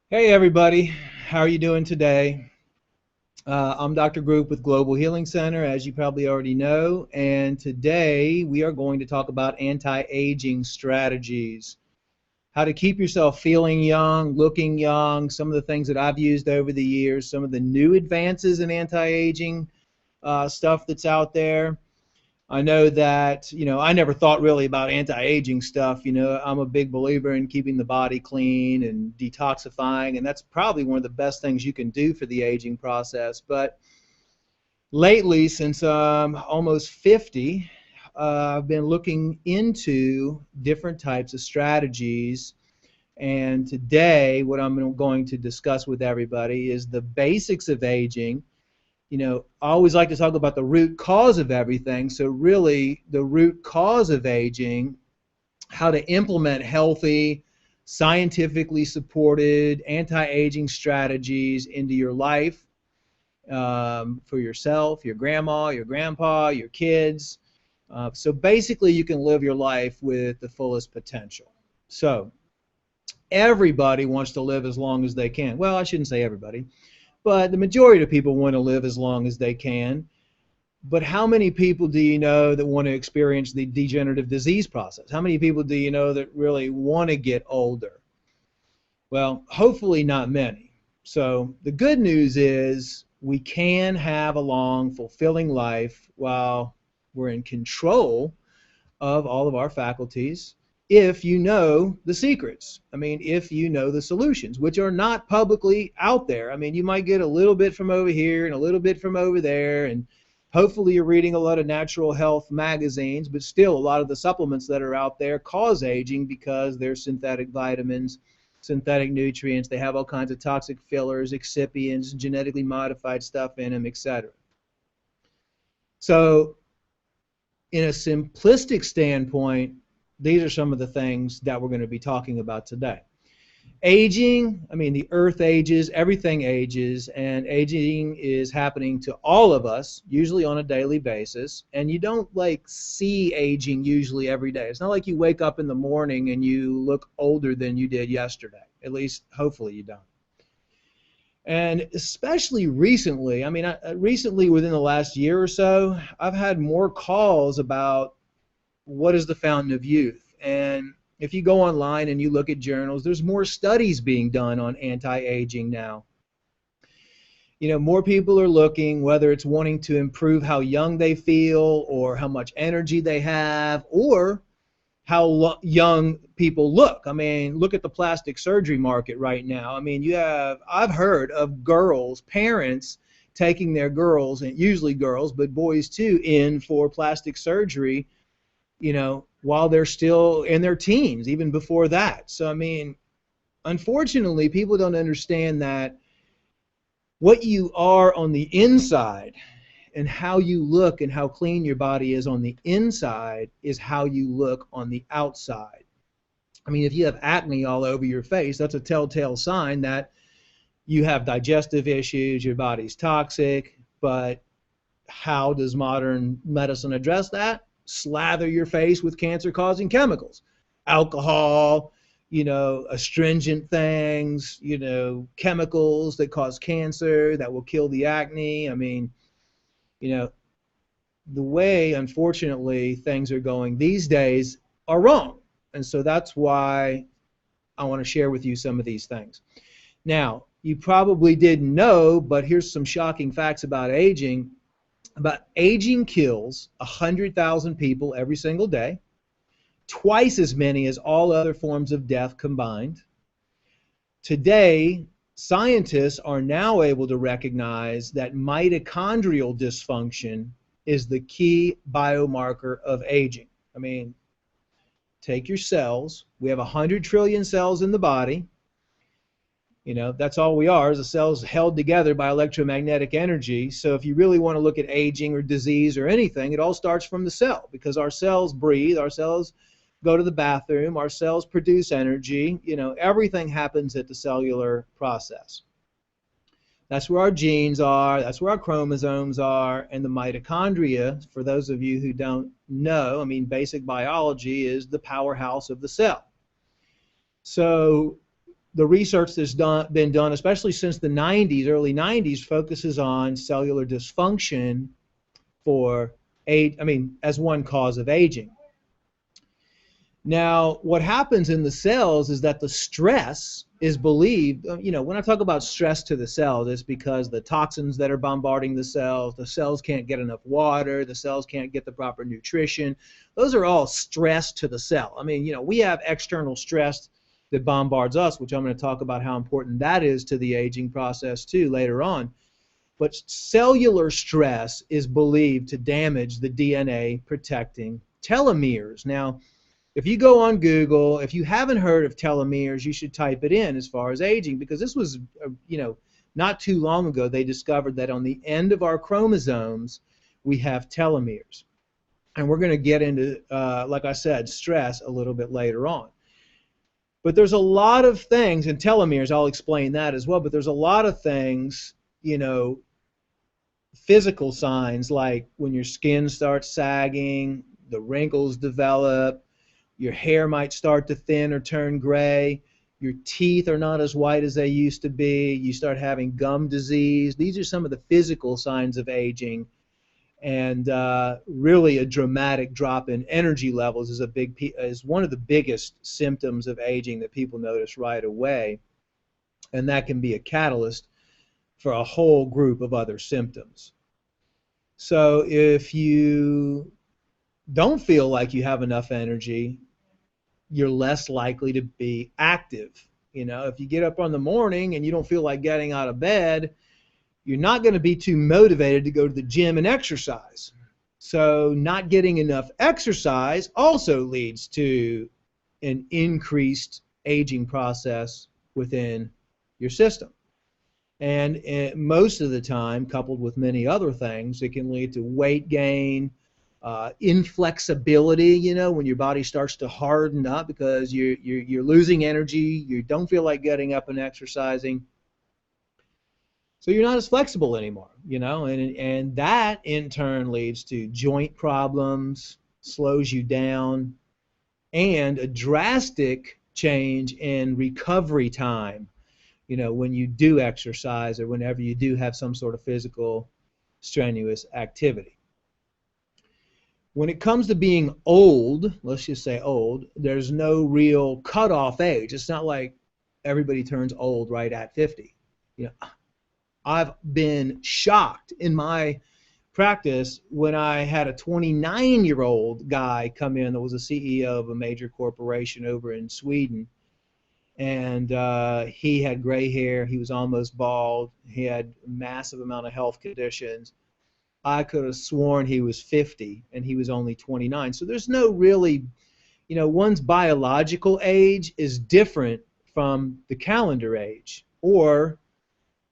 Hey everybody, how are you doing today? I'm Dr. Group with Global Healing Center, as you probably already know, and today we are going to talk about anti-aging strategies. How to keep yourself feeling young, looking young, some of the things that I've used over the years, some of the new advances in anti-aging stuff that's out there. I know that, I never thought really about anti-aging stuff. I'm a big believer in keeping the body clean and detoxifying, and that's probably one of the best things you can do for the aging process. But lately, since I'm almost 50, I've been looking into different types of strategies. And today, what I'm going to discuss with everybody is the basics of aging. I always like to talk about the root cause of everything. So really, the root cause of aging, how to implement healthy, scientifically supported anti-aging strategies into your life, for yourself, your grandma, your grandpa, your kids. So basically, you can live your life with the fullest potential. So everybody wants to live as long as they can. Well, I shouldn't say everybody, but the majority of people want to live as long as they can. But how many people do you know that want to experience the degenerative disease process? How many people do you know that really want to get older? Well, hopefully not many. So the good news is we can have a long, fulfilling life while we're in control of all of our faculties if you know the secrets. I mean, if you know the solutions, which are not publicly out there. I mean, you might get a little bit from over here and a little bit from over there, and hopefully you're reading a lot of natural health magazines, but still a lot of the supplements that are out there cause aging because they're synthetic vitamins, synthetic nutrients. They have all kinds of toxic fillers, excipients, genetically modified stuff in them, etc. So in a simplistic standpoint, these are some of the things that we're going to be talking about today. Aging, I mean, the earth ages, everything ages, and aging is happening to all of us, usually on a daily basis. And you don't like see aging usually every day. It's not like you wake up in the morning and you look older than you did yesterday. At least, hopefully, you don't. And especially recently, I mean, recently within the last year or so, I've had more calls about what is the fountain of youth. And if you go online and you look at journals, there's more studies being done on anti-aging now. More people are looking, whether it's wanting to improve how young they feel or how much energy they have or how young people look. I mean, look at the plastic surgery market right now. I mean, I've heard of girls, parents taking their girls, and usually girls, but boys too, in for plastic surgery, while they're still in their teens, even before that. So, I mean, unfortunately, people don't understand that what you are on the inside and how you look and how clean your body is on the inside is how you look on the outside. I mean, if you have acne all over your face, that's a telltale sign that you have digestive issues, your body's toxic. But how does modern medicine address that? Slather your face with cancer-causing chemicals, alcohol, astringent things, chemicals that cause cancer, that will kill the acne. I mean, you know, the way, unfortunately, things are going these days are wrong. And so that's why I want to share with you some of these things. Now, you probably didn't know, but here's some shocking facts about aging. About aging kills 100,000 people every single day, twice as many as all other forms of death combined. Today, scientists are now able to recognize that mitochondrial dysfunction is the key biomarker of aging. I mean, take your cells. We have 100 trillion cells in the body. That's all we are, is the cells held together by electromagnetic energy. So if you really want to look at aging or disease or anything, it all starts from the cell, because our cells breathe, our cells go to the bathroom, our cells produce energy. Everything happens at the cellular process. That's where our genes are, that's where our chromosomes are, and the mitochondria, for those of you who don't know, I mean, basic biology is the powerhouse of the cell. So the research that's been done, especially since the 90s, early 90s, focuses on cellular dysfunction for age, as one cause of aging. Now, what happens in the cells is that the stress is believed, when I talk about stress to the cells, it's because the toxins that are bombarding the cells can't get enough water, the cells can't get the proper nutrition. Those are all stress to the cell. We have external stress that bombards us, which I'm going to talk about how important that is to the aging process too later on. But cellular stress is believed to damage the DNA protecting telomeres. Now, if you go on Google, if you haven't heard of telomeres, you should type it in as far as aging, because this was, not too long ago, they discovered that on the end of our chromosomes, we have telomeres. And we're going to get into, like I said, stress a little bit later on. But there's a lot of things, and telomeres, I'll explain that as well, but there's a lot of things, physical signs like when your skin starts sagging, the wrinkles develop, your hair might start to thin or turn gray. Your teeth are not as white as they used to be. You start having gum disease. These are some of the physical signs of aging. And really a dramatic drop in energy levels is one of the biggest symptoms of aging that people notice right away. And that can be a catalyst for a whole group of other symptoms. So if you don't feel like you have enough energy, you're less likely to be active. If you get up in the morning and you don't feel like getting out of bed, you're not going to be too motivated to go to the gym and exercise. So not getting enough exercise also leads to an increased aging process within your system. And most of the time, coupled with many other things, it can lead to weight gain, inflexibility, when your body starts to harden up because you're losing energy, you don't feel like getting up and exercising. So you're not as flexible anymore, and that in turn leads to joint problems, slows you down, and a drastic change in recovery time, when you do exercise or whenever you do have some sort of physical strenuous activity. When it comes to being old, let's just say old, there's no real cutoff age. It's not like everybody turns old right at 50. I've been shocked in my practice when I had a 29-year-old guy come in that was a CEO of a major corporation over in Sweden. And he had gray hair. He was almost bald. He had a massive amount of health conditions. I could have sworn he was 50 and he was only 29. So there's no really, one's biological age is different from the calendar age, or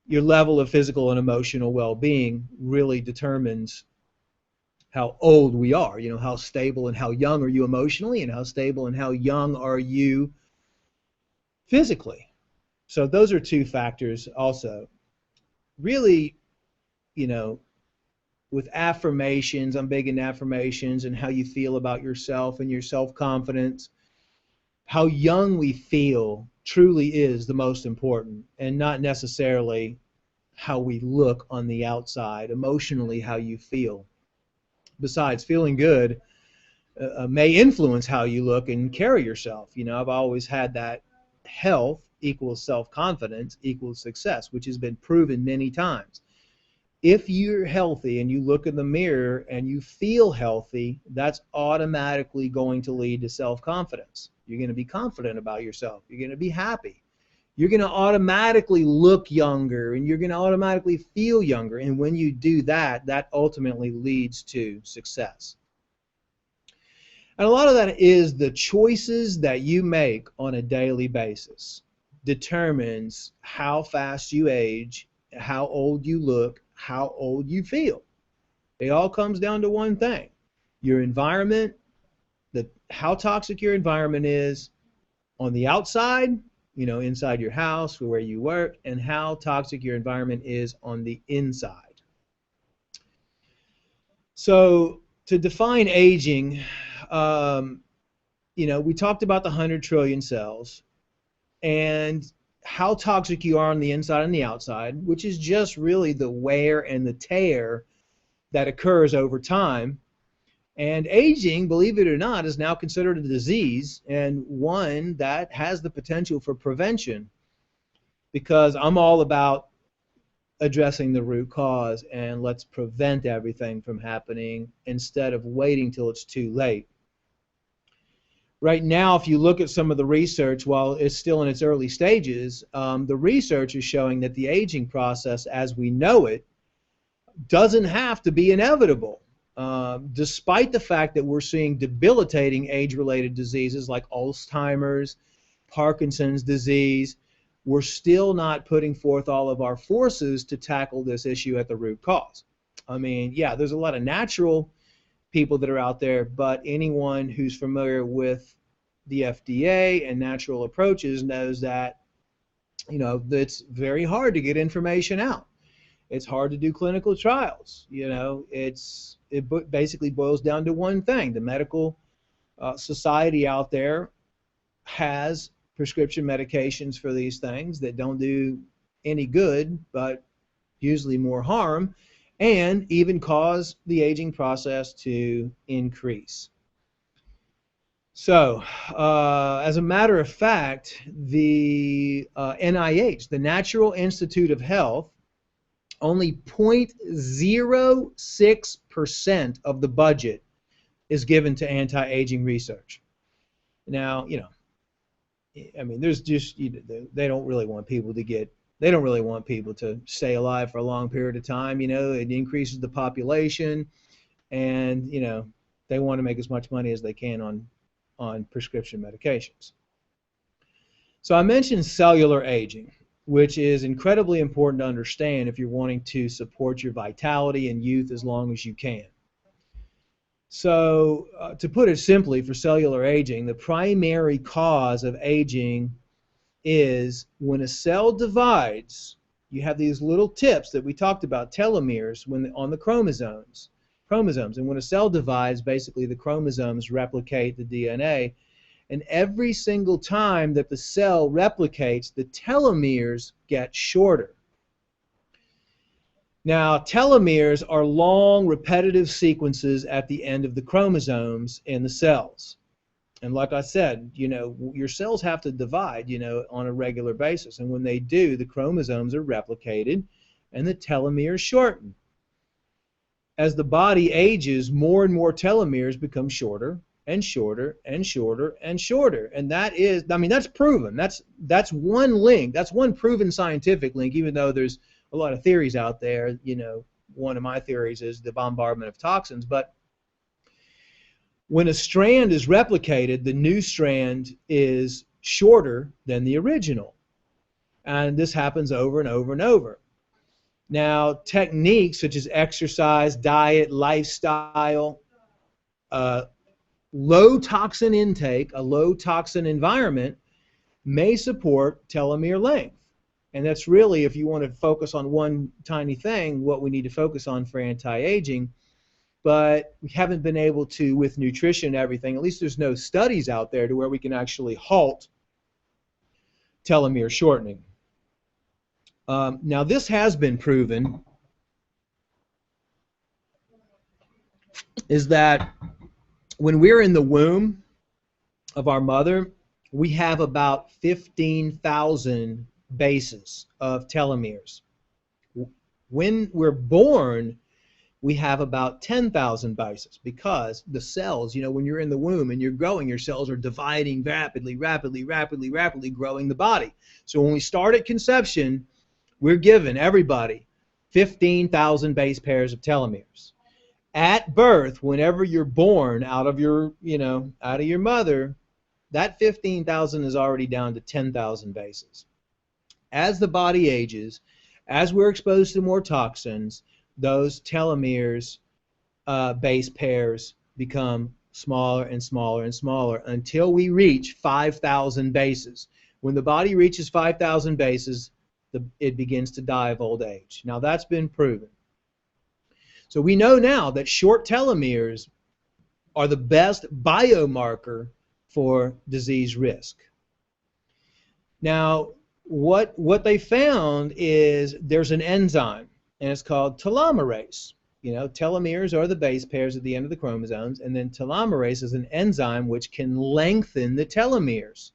your level of physical and emotional well-being really determines how old we are. How stable and how young are you emotionally, and how stable and how young are you physically. So those are two factors also. Really, with affirmations, I'm big in affirmations and how you feel about yourself and your self-confidence. How young we feel truly is the most important, and not necessarily how we look on the outside. Emotionally, how you feel. Besides, feeling good may influence how you look and carry yourself. I've always had that health equals self-confidence equals success, which has been proven many times. If you're healthy and you look in the mirror and you feel healthy, that's automatically going to lead to self-confidence. You're going to be confident about yourself. You're going to be happy. You're going to automatically look younger, and you're going to automatically feel younger. And when you do that, that ultimately leads to success. And a lot of that is the choices that you make on a daily basis determines how fast you age, how old you look, how old you feel. It all comes down to one thing: your environment, how toxic your environment is on the outside, inside your house or where you work, and how toxic your environment is on the inside. So to define aging, we talked about the 100 trillion cells, and how toxic you are on the inside and the outside, which is just really the wear and the tear that occurs over time. And aging, believe it or not, is now considered a disease, and one that has the potential for prevention, because I'm all about addressing the root cause and let's prevent everything from happening instead of waiting till it's too late. Right now, if you look at some of the research, while it's still in its early stages, the research is showing that the aging process as we know it doesn't have to be inevitable. Despite the fact that we're seeing debilitating age-related diseases like Alzheimer's, Parkinson's disease, we're still not putting forth all of our forces to tackle this issue at the root cause. I mean, yeah, there's a lot of natural people that are out there, but anyone who's familiar with the FDA and natural approaches knows that, you know, it's very hard to get information out. It's hard to do clinical trials. You know, it basically boils down to one thing. The medical society out there has prescription medications for these things that don't do any good, but usually more harm, and even cause the aging process to increase. So, as a matter of fact, the NIH, the Natural Institute of Health, only 0.06% of the budget is given to anti-aging research. Now, you know, I mean, there's just, you know, they don't really want people to stay alive for a long period of time. You know, it increases the population, and, you know, they want to make as much money as they can on prescription medications. So I mentioned cellular aging, which is incredibly important to understand if you're wanting to support your vitality and youth as long as you can. So to put it simply, for cellular aging, the primary cause of aging is when a cell divides, you have these little tips that we talked about, telomeres, on the chromosomes. And when a cell divides, basically the chromosomes replicate the DNA. And every single time that the cell replicates, the telomeres get shorter. Now, telomeres are long, repetitive sequences at the end of the chromosomes in the cells. And like I said, you know, your cells have to divide, you know, on a regular basis. And when they do, the chromosomes are replicated and the telomeres shorten. As the body ages, more and more telomeres become shorter and shorter and shorter and shorter. And that is, I mean, that's proven. That's one link. That's one proven scientific link, even though there's a lot of theories out there. You know, one of my theories is the bombardment of toxins. But when a strand is replicated, the new strand is shorter than the original. And this happens over and over and over. Now, techniques such as exercise, diet, lifestyle, low toxin intake, a low toxin environment may support telomere length. And that's really, if you want to focus on one tiny thing, what we need to focus on for anti-aging. But we haven't been able to, with nutrition and everything, at least there's no studies out there to where we can actually halt telomere shortening. Now, this has been proven, is that when we're in the womb of our mother, we have about 15,000 bases of telomeres. When we're born, we have about 10,000 bases, because the cells, you know, when you're in the womb and you're growing, your cells are dividing rapidly, growing the body. So when we start at conception, we're given, everybody, 15,000 base pairs of telomeres. At birth, whenever you're born out of your, you know, out of your mother, that 15,000 is already down to 10,000 bases. As the body ages, as we're exposed to more toxins, those telomeres base pairs become smaller and smaller and smaller until we reach 5,000 bases. When the body reaches 5,000 bases, it begins to die of old age. Now, that's been proven. So we know now that short telomeres are the best biomarker for disease risk. Now, what they found is there's an enzyme, and it's called telomerase. Telomeres are the base pairs at the end of the chromosomes, and then telomerase is an enzyme which can lengthen the telomeres.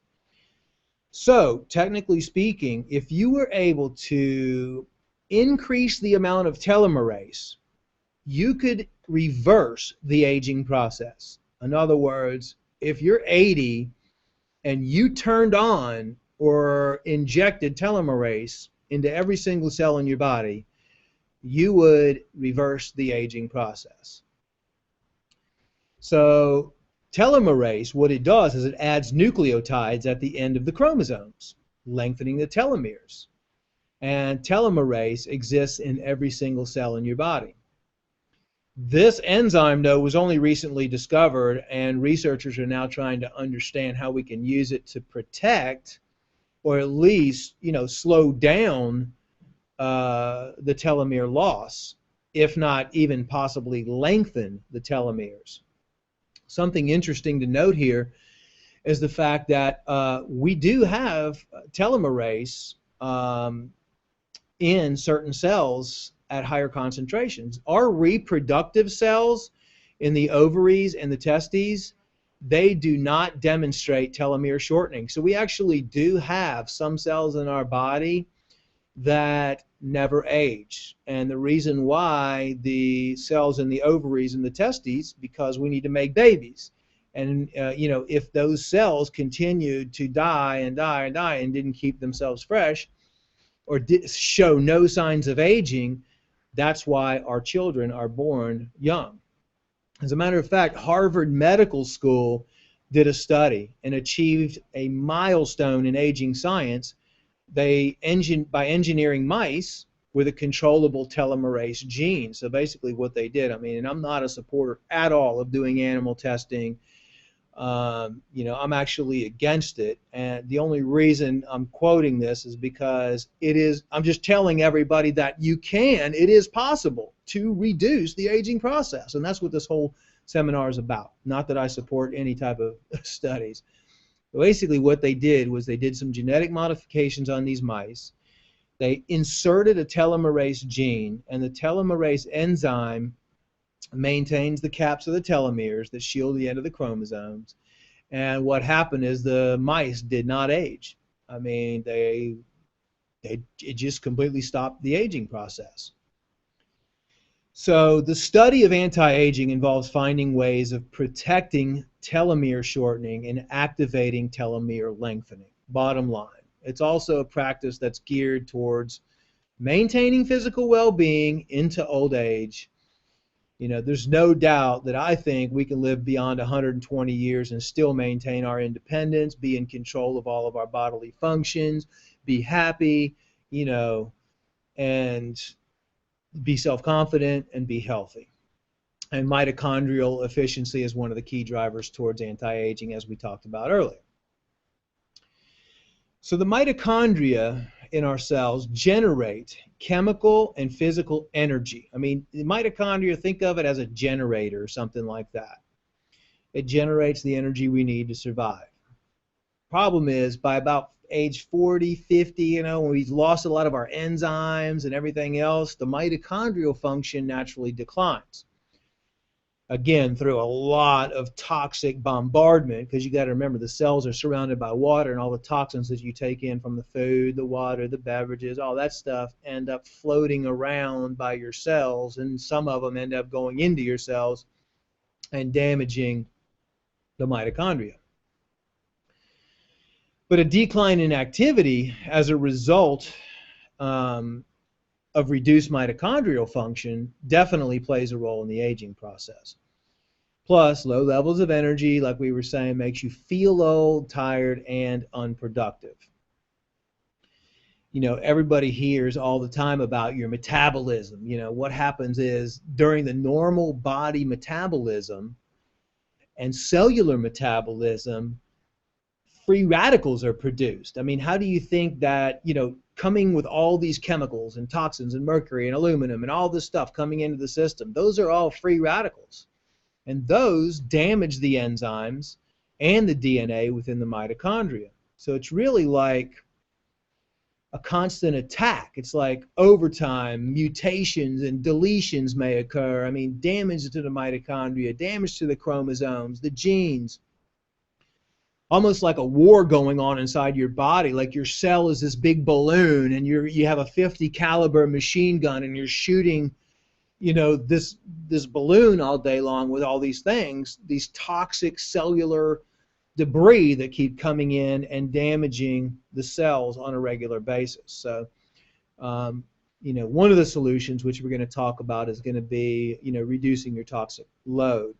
So, technically speaking, if you were able to increase the amount of telomerase, you could reverse the aging process. In other words, if you're 80 and you turned on or injected telomerase into every single cell in your body, you would reverse the aging process. So telomerase, what it does is it adds nucleotides at the end of the chromosomes, lengthening the telomeres. And telomerase exists in every single cell in your body. This enzyme, though, was only recently discovered, and researchers are now trying to understand how we can use it to protect or at least, slow down the telomere loss, if not even possibly lengthen the telomeres. Something interesting to note here is the fact that we do have telomerase in certain cells at higher concentrations. Our reproductive cells in the ovaries and the testes, they do not demonstrate telomere shortening. So we actually do have some cells in our body that never age. And the reason why the cells in the ovaries and the testes, because we need to make babies. And, if those cells continued to die and die and die and didn't keep themselves fresh or show no signs of aging, that's why our children are born young. As a matter of fact, Harvard Medical School did a study and achieved a milestone in aging science. By engineering mice with a controllable telomerase gene. So basically what they did, and I'm not a supporter at all of doing animal testing. I'm actually against it. And the only reason I'm quoting this is because I'm just telling everybody that it is possible to reduce the aging process. And that's what this whole seminar is about. Not that I support any type of studies. Basically what they did was they did some genetic modifications on these mice. They inserted a telomerase gene, and the telomerase enzyme maintains the caps of the telomeres that shield the end of the chromosomes. And what happened is the mice did not age. It just completely stopped the aging process. So the study of anti-aging involves finding ways of protecting telomere shortening and activating telomere lengthening. Bottom line, it's also a practice that's geared towards maintaining physical well-being into old age. There's no doubt that I think we can live beyond 120 years and still maintain our independence, be in control of all of our bodily functions, be happy, and be self-confident and be healthy. And mitochondrial efficiency is one of the key drivers towards anti-aging, as we talked about earlier. So the mitochondria in our cells generate chemical and physical energy. The mitochondria, think of it as a generator or something like that. It generates the energy we need to survive. Problem is, by about age 40, 50, when we've lost a lot of our enzymes and everything else, the mitochondrial function naturally declines. Again, through a lot of toxic bombardment, because you got to remember the cells are surrounded by water, and all the toxins that you take in from the food, the water, the beverages, all that stuff end up floating around by your cells, and some of them end up going into your cells and damaging the mitochondria. But a decline in activity as a result of reduced mitochondrial function definitely plays a role in the aging process. Plus, low levels of energy, like we were saying, makes you feel old, tired, and unproductive. Everybody hears all the time about your metabolism. What happens is during the normal body metabolism and cellular metabolism, free radicals are produced. How do you think that, coming with all these chemicals and toxins and mercury and aluminum and all this stuff coming into the system, those are all free radicals. And those damage the enzymes and the DNA within the mitochondria. So it's really like a constant attack. It's like overtime, mutations and deletions may occur. I mean, damage to the mitochondria, damage to the chromosomes, the genes. Almost like a war going on inside your body, like your cell is this big balloon and you have a 50 caliber machine gun and you're shooting, this balloon all day long with all these things, these toxic cellular debris that keep coming in and damaging the cells on a regular basis. So, one of the solutions, which we're going to talk about, is going to be, reducing your toxic load.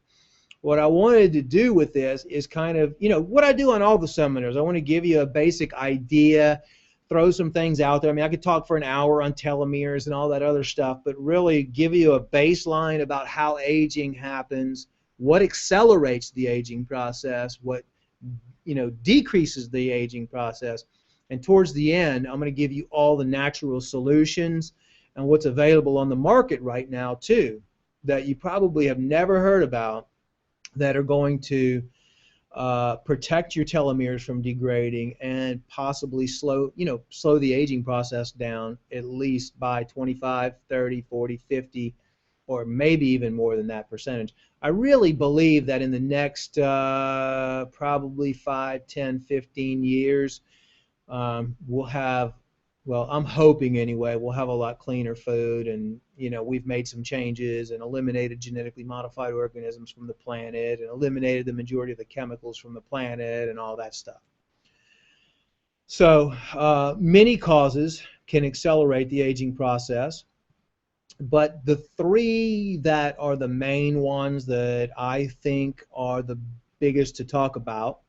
What I wanted to do with this is kind of, what I do on all the seminars. I want to give you a basic idea, throw some things out there. I mean, I could talk for an hour on telomeres and all that other stuff, but really give you a baseline about how aging happens, what accelerates the aging process, what decreases the aging process. And towards the end, I'm going to give you all the natural solutions and what's available on the market right now too, that you probably have never heard about, that are going to protect your telomeres from degrading and possibly slow the aging process down at least by 25, 30, 40, 50, or maybe even more than that percentage. I really believe that in the next probably 5, 10, 15 years, we'll have, well, I'm hoping anyway, we'll have a lot cleaner food, and we've made some changes and eliminated genetically modified organisms from the planet and eliminated the majority of the chemicals from the planet and all that stuff. So many causes can accelerate the aging process. But the three that are the main ones that I think are the biggest to talk about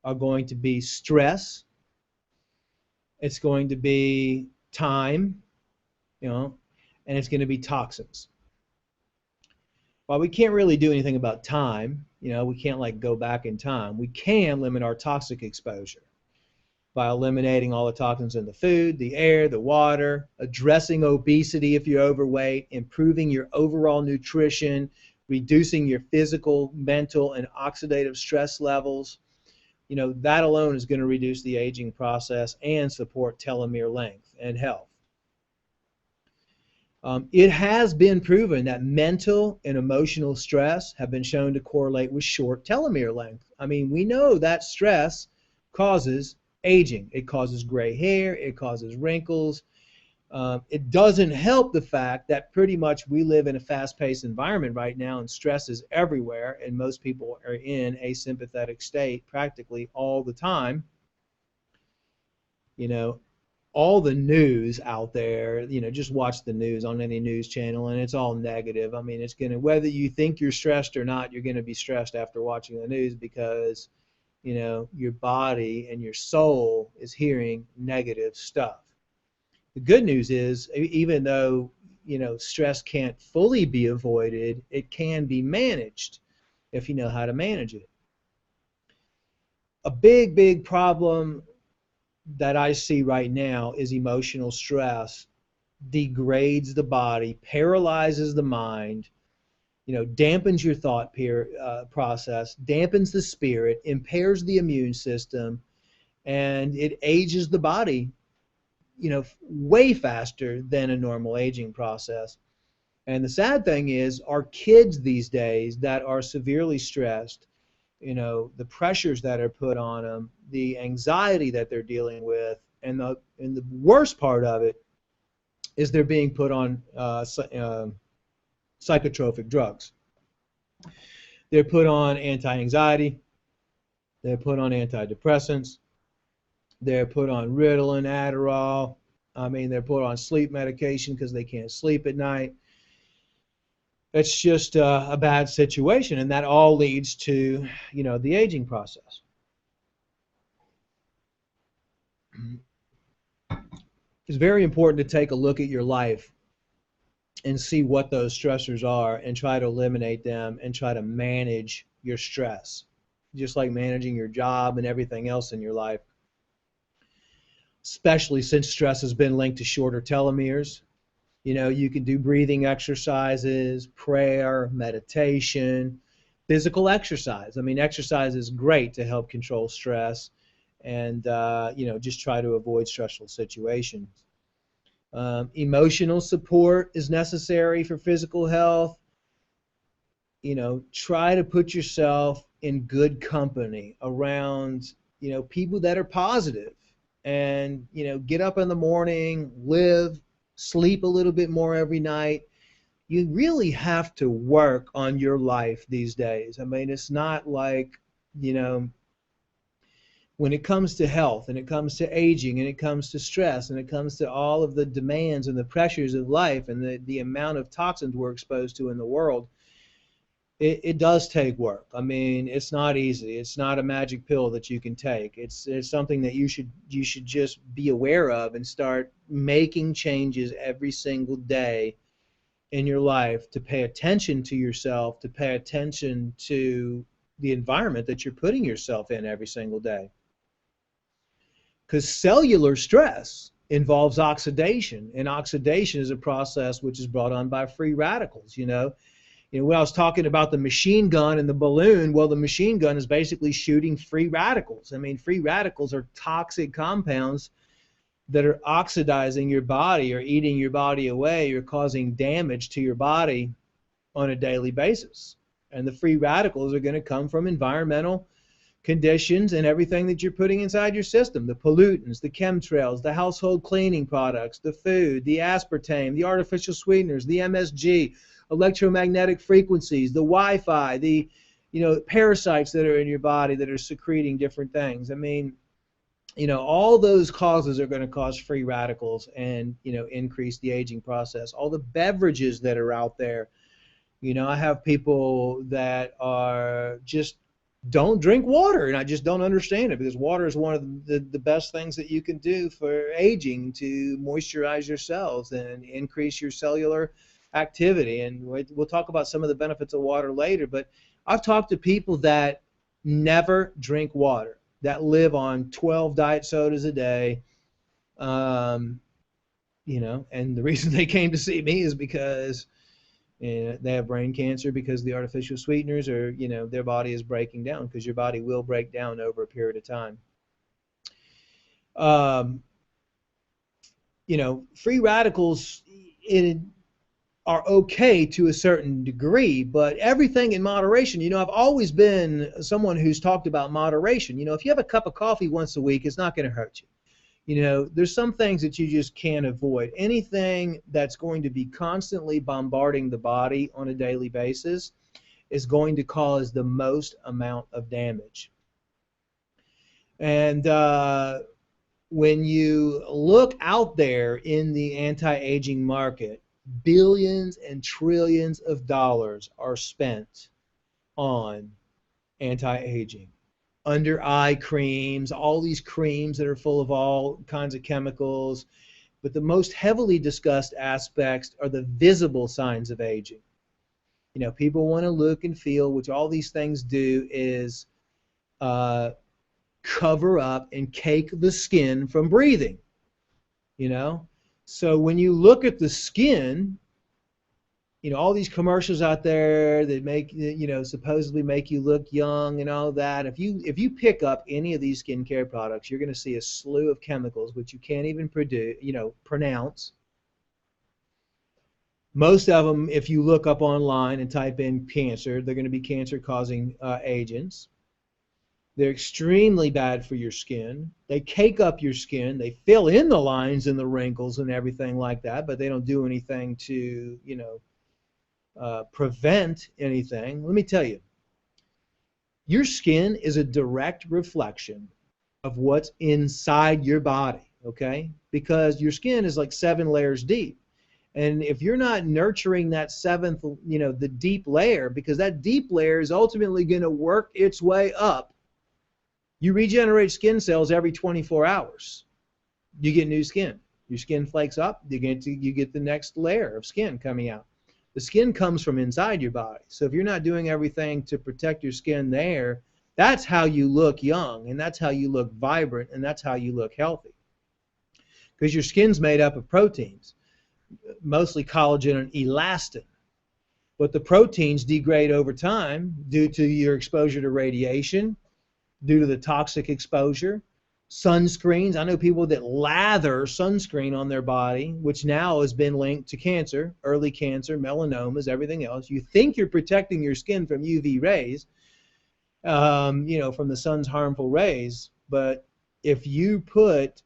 are going to be stress, it's going to be time, and it's going to be toxins. While we can't really do anything about time, we can't like go back in time, we can limit our toxic exposure by eliminating all the toxins in the food, the air, the water, addressing obesity if you're overweight, improving your overall nutrition, reducing your physical, mental, and oxidative stress levels. That alone is going to reduce the aging process and support telomere length and health. It has been proven that mental and emotional stress have been shown to correlate with short telomere length. I mean, we know that stress causes aging. It causes gray hair, it causes wrinkles. It doesn't help the fact that pretty much we live in a fast-paced environment right now, and stress is everywhere, and most people are in a sympathetic state practically all the time. All the news out there, just watch the news on any news channel, and it's all negative. I mean, it's going to, whether you think you're stressed or not, you're going to be stressed after watching the news, because your body and your soul is hearing negative stuff. The good news is, even though, stress can't fully be avoided, it can be managed if you know how to manage it. A big, big problem that I see right now is emotional stress degrades the body, paralyzes the mind, dampens your thought process, dampens the spirit, impairs the immune system, and it ages the body, way faster than a normal aging process. And the sad thing is, our kids these days that are severely stressed, the pressures that are put on them, the anxiety that they're dealing with, and the worst part of it is they're being put on psychotropic drugs. They're put on anti-anxiety, they're put on antidepressants, they're put on Ritalin, Adderall. I mean, they're put on sleep medication because they can't sleep at night. It's just a bad situation, and that all leads to, the aging process. It's very important to take a look at your life and see what those stressors are and try to eliminate them and try to manage your stress, just like managing your job and everything else in your life, especially since stress has been linked to shorter telomeres. You can do breathing exercises, prayer, meditation, physical exercise. I mean, exercise is great to help control stress and just try to avoid stressful situations. Emotional support is necessary for physical health. Try to put yourself in good company around, people that are positive, and, get up in the morning, sleep a little bit more every night. You really have to work on your life these days. I mean, it's not like, you know, when it comes to health and it comes to aging and it comes to stress and it comes to all of the demands and the pressures of life and the amount of toxins we're exposed to in the world, it does take work. I mean, it's not easy. It's not a magic pill that you can take. It's something that you should just be aware of and start making changes every single day in your life, to pay attention to yourself, to pay attention to the environment that you're putting yourself in every single day. Because cellular stress involves oxidation, and oxidation is a process which is brought on by free radicals. When I was talking about the machine gun and the balloon, well, the machine gun is basically shooting free radicals. I mean, free radicals are toxic compounds that are oxidizing your body or eating your body away or causing damage to your body on a daily basis. And the free radicals are going to come from environmental conditions and everything that you're putting inside your system: the pollutants, the chemtrails, the household cleaning products, the food, the aspartame, the artificial sweeteners, the MSG, electromagnetic frequencies, the Wi-Fi, the parasites that are in your body that are secreting different things. I mean, all those causes are going to cause free radicals and, increase the aging process. All the beverages that are out there, I have people that are just don't drink water, and I just don't understand it, because water is one of the best things that you can do for aging, to moisturize your cells and increase your cellular activity. And we'll talk about some of the benefits of water later, but I've talked to people that never drink water, that live on 12 diet sodas a day, and the reason they came to see me is because they have brain cancer, because the artificial sweeteners are, their body is breaking down, because your body will break down over a period of time. Free radicals are okay to a certain degree, but everything in moderation. I've always been someone who's talked about moderation. If you have a cup of coffee once a week, it's not going to hurt you. There's some things that you just can't avoid. Anything that's going to be constantly bombarding the body on a daily basis is going to cause the most amount of damage. And when you look out there in the anti-aging market, billions and trillions of dollars are spent on anti-aging. Under eye creams, all these creams that are full of all kinds of chemicals. But the most heavily discussed aspects are the visible signs of aging. People want to look and feel, which all these things do is cover up and cake the skin from breathing. So when you look at the skin, all these commercials out there that make, supposedly make you look young and all that. If you pick up any of these skincare products, you're going to see a slew of chemicals which you can't even pronounce. Most of them, if you look up online and type in cancer, they're going to be cancer-causing agents. They're extremely bad for your skin. They cake up your skin. They fill in the lines and the wrinkles and everything like that, but they don't do anything to, prevent anything. Let me tell you, your skin is a direct reflection of what's inside your body, okay? Because your skin is like 7 layers deep. And if you're not nurturing that 7th, the deep layer, because that deep layer is ultimately going to work its way up. You regenerate skin cells every 24 hours. You get new skin. Your skin flakes up, you get the next layer of skin coming out. The skin comes from inside your body. So if you're not doing everything to protect your skin there, that's how you look young, and that's how you look vibrant, and that's how you look healthy. Because your skin's made up of proteins, mostly collagen and elastin. But the proteins degrade over time due to your exposure to radiation, due to the toxic exposure, Sunscreens. I know people that lather sunscreen on their body, which now has been linked to cancer, early cancer, melanomas, everything else. You think you're protecting your skin from UV rays, from the sun's harmful rays, but if you put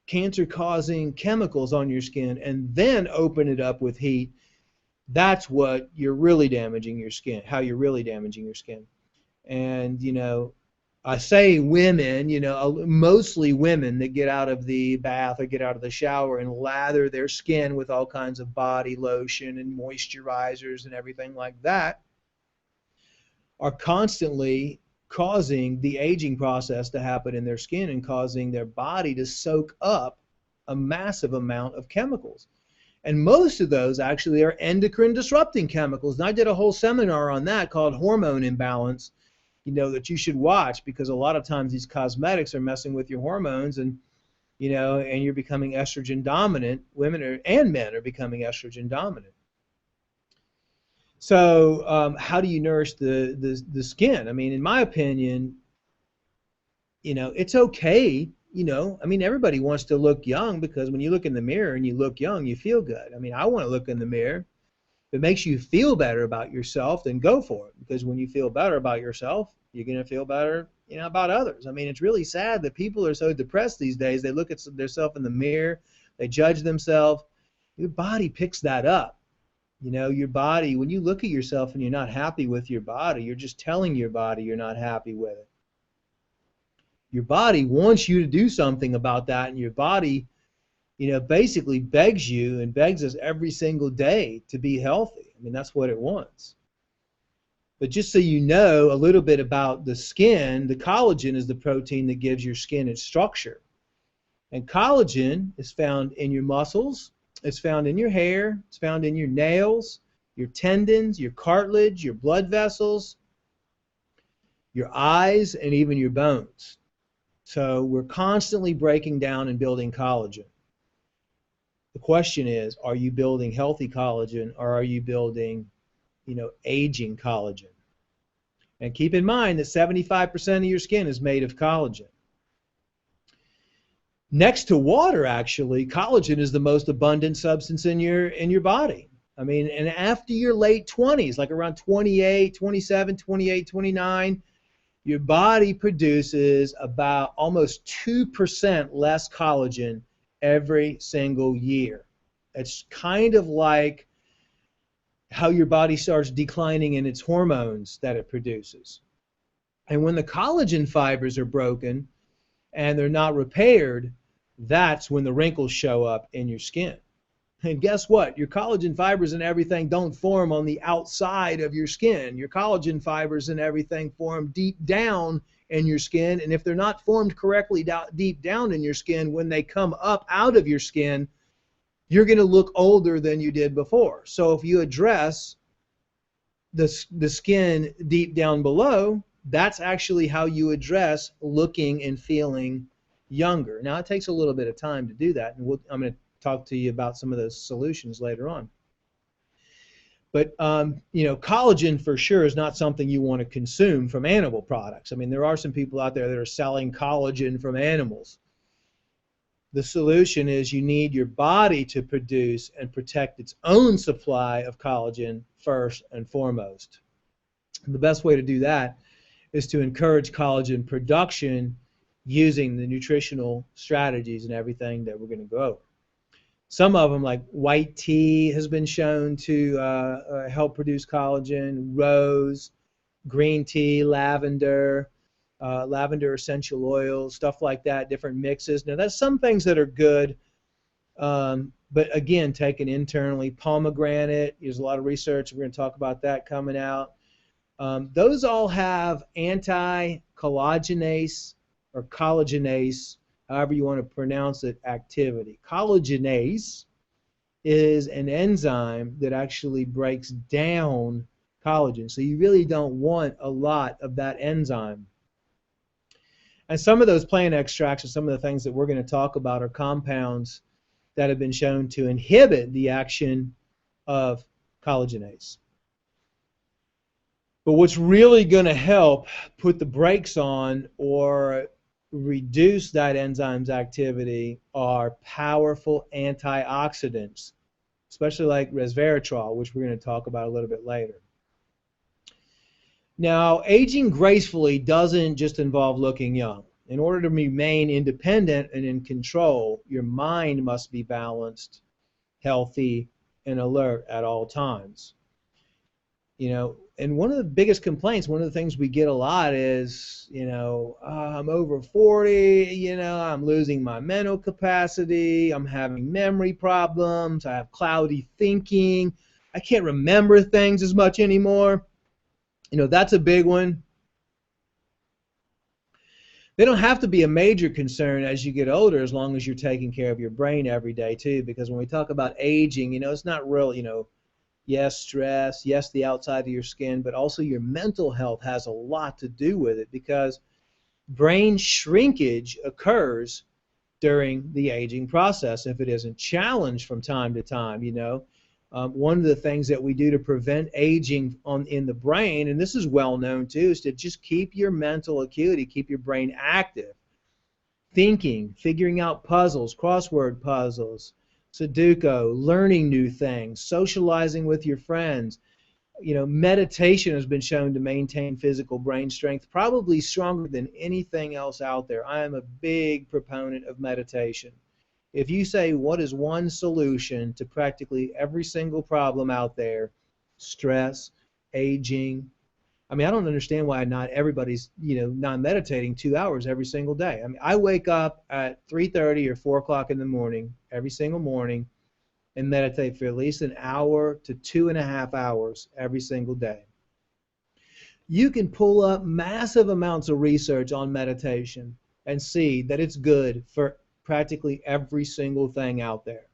cancer-causing chemicals on your skin and then open it up with heat, that's what you're really damaging your skin, how you're really damaging your skin. And, I say women, mostly women that get out of the bath or get out of the shower and lather their skin with all kinds of body lotion and moisturizers and everything like that are constantly causing the aging process to happen in their skin and causing their body to soak up a massive amount of chemicals. And most of those actually are endocrine disrupting chemicals. And I did a whole seminar on that called Hormone Imbalance, that you should watch, because a lot of times these cosmetics are messing with your hormones, and and you're becoming estrogen dominant. Women and men are becoming estrogen dominant. So how do you nourish the skin? I mean, in my opinion, it's okay. Everybody wants to look young, because when you look in the mirror and you look young, you feel good. I mean, I want to look in the mirror. If it makes you feel better about yourself, then go for it. Because when you feel better about yourself, you're going to feel better, about others. I mean, it's really sad that people are so depressed these days. They look at themselves in the mirror, they judge themselves. Your body picks that up. Your body, when you look at yourself and you're not happy with your body, you're just telling your body you're not happy with it. Your body wants you to do something about that, and your body, basically begs you and begs us every single day to be healthy. I mean, that's what it wants. But just so you know a little bit about the skin, the collagen is the protein that gives your skin its structure. And collagen is found in your muscles, it's found in your hair, it's found in your nails, your tendons, your cartilage, your blood vessels, your eyes, and even your bones. So we're constantly breaking down and building collagen. The question is, are you building healthy collagen, or are you building, aging collagen? And keep in mind that 75% of your skin is made of collagen. Next to water, actually, collagen is the most abundant substance in your body. I mean, and after your late 20s, like around 28, 27, 28, 29, your body produces about almost 2% less collagen every single year. It's kind of like how your body starts declining in its hormones that it produces. And when the collagen fibers are broken and they're not repaired, that's when the wrinkles show up in your skin. And guess what? Your collagen fibers and everything don't form on the outside of your skin. Your collagen fibers and everything form deep down in your skin. And if they're not formed correctly deep down in your skin, when they come up out of your skin, you're going to look older than you did before. So if you address the skin deep down below, that's actually how you address looking and feeling younger. Now, it takes a little bit of time to do that, and I'm going to talk to you about some of those solutions later on. But, collagen for sure is not something you want to consume from animal products. I mean, there are some people out there that are selling collagen from animals. The solution is you need your body to produce and protect its own supply of collagen first and foremost. And the best way to do that is to encourage collagen production using the nutritional strategies and everything that we're going to go over. Some of them, like white tea, has been shown to help produce collagen, rose, green tea, lavender, lavender essential oils, stuff like that, different mixes. Now, that's some things that are good, but again, taken internally. Pomegranate, there's a lot of research. We're going to talk about that coming out. Those all have anti-collagenase or collagenase, however you want to pronounce it, activity. Collagenase is an enzyme that actually breaks down collagen. So you really don't want a lot of that enzyme. And some of those plant extracts and some of the things that we're going to talk about are compounds that have been shown to inhibit the action of collagenase. But what's really going to help put the brakes on or reduce that enzyme's activity are powerful antioxidants, especially like resveratrol, which we're going to talk about a little bit later. Now, aging gracefully doesn't just involve looking young. In order to remain independent and in control, your mind must be balanced, healthy, and alert at all times. You know, and one of the biggest complaints, one of the things we get a lot is, I'm over 40, I'm losing my mental capacity, I'm having memory problems, I have cloudy thinking, I can't remember things as much anymore. That's a big one. They don't have to be a major concern as you get older, as long as you're taking care of your brain every day too, because when we talk about aging, it's not real, yes, stress, yes, the outside of your skin, but also your mental health has a lot to do with it, because brain shrinkage occurs during the aging process if it isn't challenged from time to time. One of the things that we do to prevent aging in the brain, and this is well known too, is to just keep your mental acuity, keep your brain active, thinking, figuring out puzzles, crossword puzzles, Sudoku, learning new things, socializing with your friends. Meditation has been shown to maintain physical brain strength, probably stronger than anything else out there. I am a big proponent of meditation. If you say, what is one solution to practically every single problem out there, stress, aging, I don't understand why not everybody's, not meditating 2 hours every single day. I wake up at 3:30 or 4 o'clock in the morning, every single morning, and meditate for at least an hour to 2.5 hours every single day. You can pull up massive amounts of research on meditation and see that it's good for practically every single thing out there.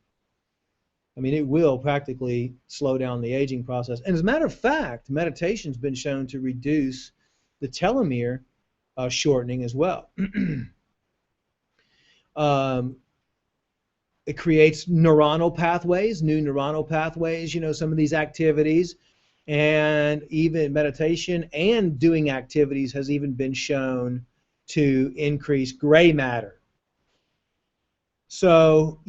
It will practically slow down the aging process. And as a matter of fact, meditation's been shown to reduce the telomere shortening as well. It creates neuronal pathways, new neuronal pathways, some of these activities, and even meditation and doing activities has even been shown to increase gray matter. So,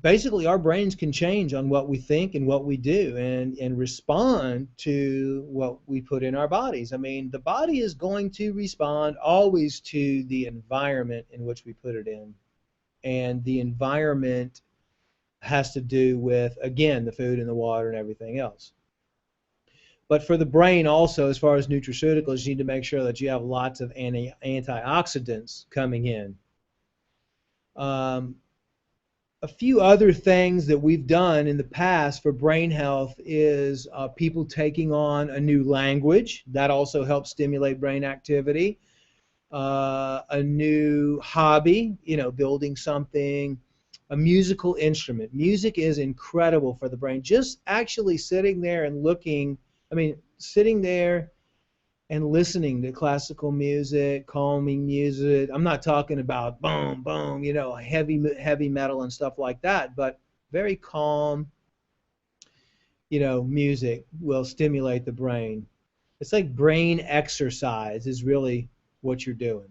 basically our brains can change on what we think and what we do and respond to what we put in our bodies. The body is going to respond always to the environment in which we put it in. And the environment has to do with, again, the food and the water and everything else. But for the brain also, as far as nutraceuticals, you need to make sure that you have lots of antioxidants coming in. A few other things that we've done in the past for brain health is people taking on a new language. That also helps stimulate brain activity. A new hobby, building something, a musical instrument. Music is incredible for the brain. Just actually sitting there and sitting there and listening to classical music, calming music. I'm not talking about boom, boom, heavy metal and stuff like that, but very calm, music will stimulate the brain. It's like brain exercise is really what you're doing.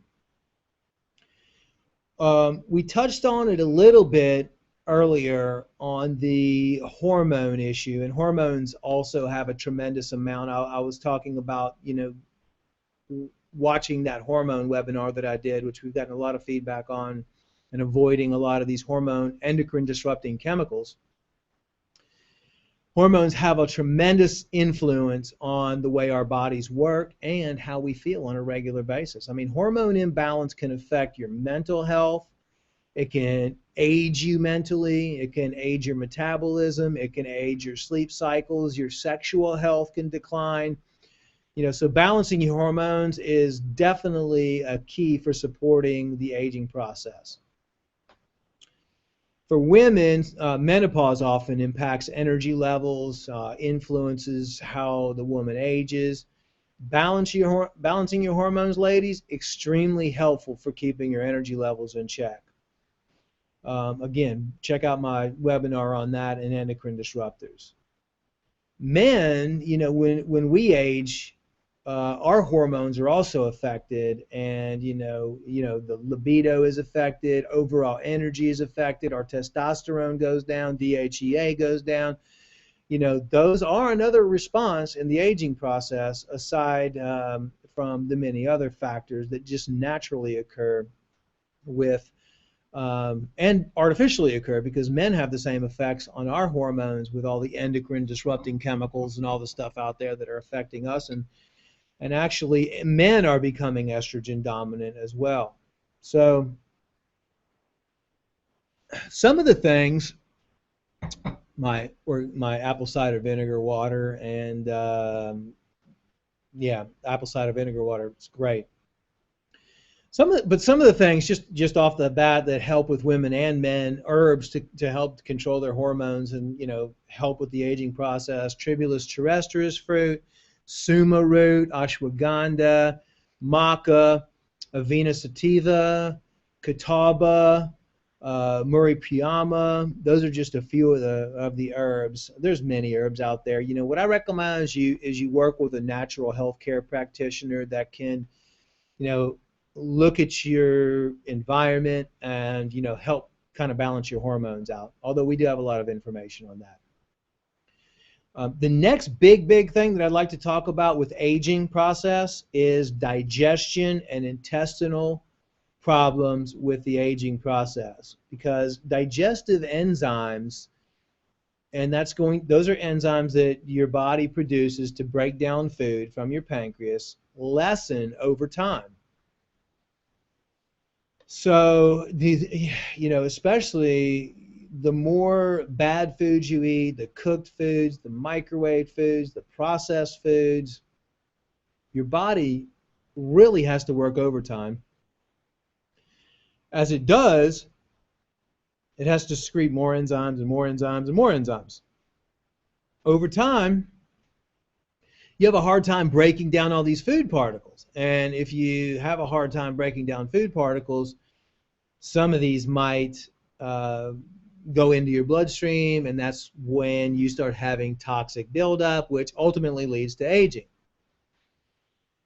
We touched on it a little bit earlier on the hormone issue, and hormones also have a tremendous amount. I was talking about, watching that hormone webinar that I did, which we've gotten a lot of feedback on, and avoiding a lot of these endocrine disrupting chemicals. Hormones have a tremendous influence on the way our bodies work and how we feel on a regular basis. Hormone imbalance can affect your mental health. It can age you mentally. It can age your metabolism. It can age your sleep cycles. Your sexual health can decline. So balancing your hormones is definitely a key for supporting the aging process. For women, menopause often impacts energy levels, influences how the woman ages. Balancing your hormones, ladies, extremely helpful for keeping your energy levels in check. Again, check out my webinar on that and endocrine disruptors. Men, when we age, our hormones are also affected, and the libido is affected, overall energy is affected, our testosterone goes down, DHEA goes down. Those are another response in the aging process, aside from the many other factors that just naturally occur with and artificially occur, because men have the same effects on our hormones with all the endocrine disrupting chemicals and all the stuff out there that are affecting us. And actually, men are becoming estrogen dominant as well. So some of the things, my apple cider vinegar water, and yeah, apple cider vinegar water, it's great. Some of the things just off the bat that help with women and men, herbs to help control their hormones and help with the aging process: Tribulus terrestris fruit, suma root, ashwagandha, maca, avena sativa, catawba, murray-piyama. Those are just a few of the herbs. There's many herbs out there. What I recommend is you work with a natural healthcare practitioner that can look at your environment and help kind of balance your hormones out. Although we do have a lot of information on that. The next big thing that I'd like to talk about with aging process is digestion and intestinal problems with the aging process, because digestive enzymes, and those are enzymes that your body produces to break down food from your pancreas, lessen over time. So especially the more bad foods you eat, the cooked foods, the microwave foods, the processed foods, your body really has to work overtime. As it does, it has to secrete more enzymes and more enzymes and more enzymes. Over time, you have a hard time breaking down all these food particles. And if you have a hard time breaking down food particles, some of these might go into your bloodstream, and that's when you start having toxic buildup, which ultimately leads to aging.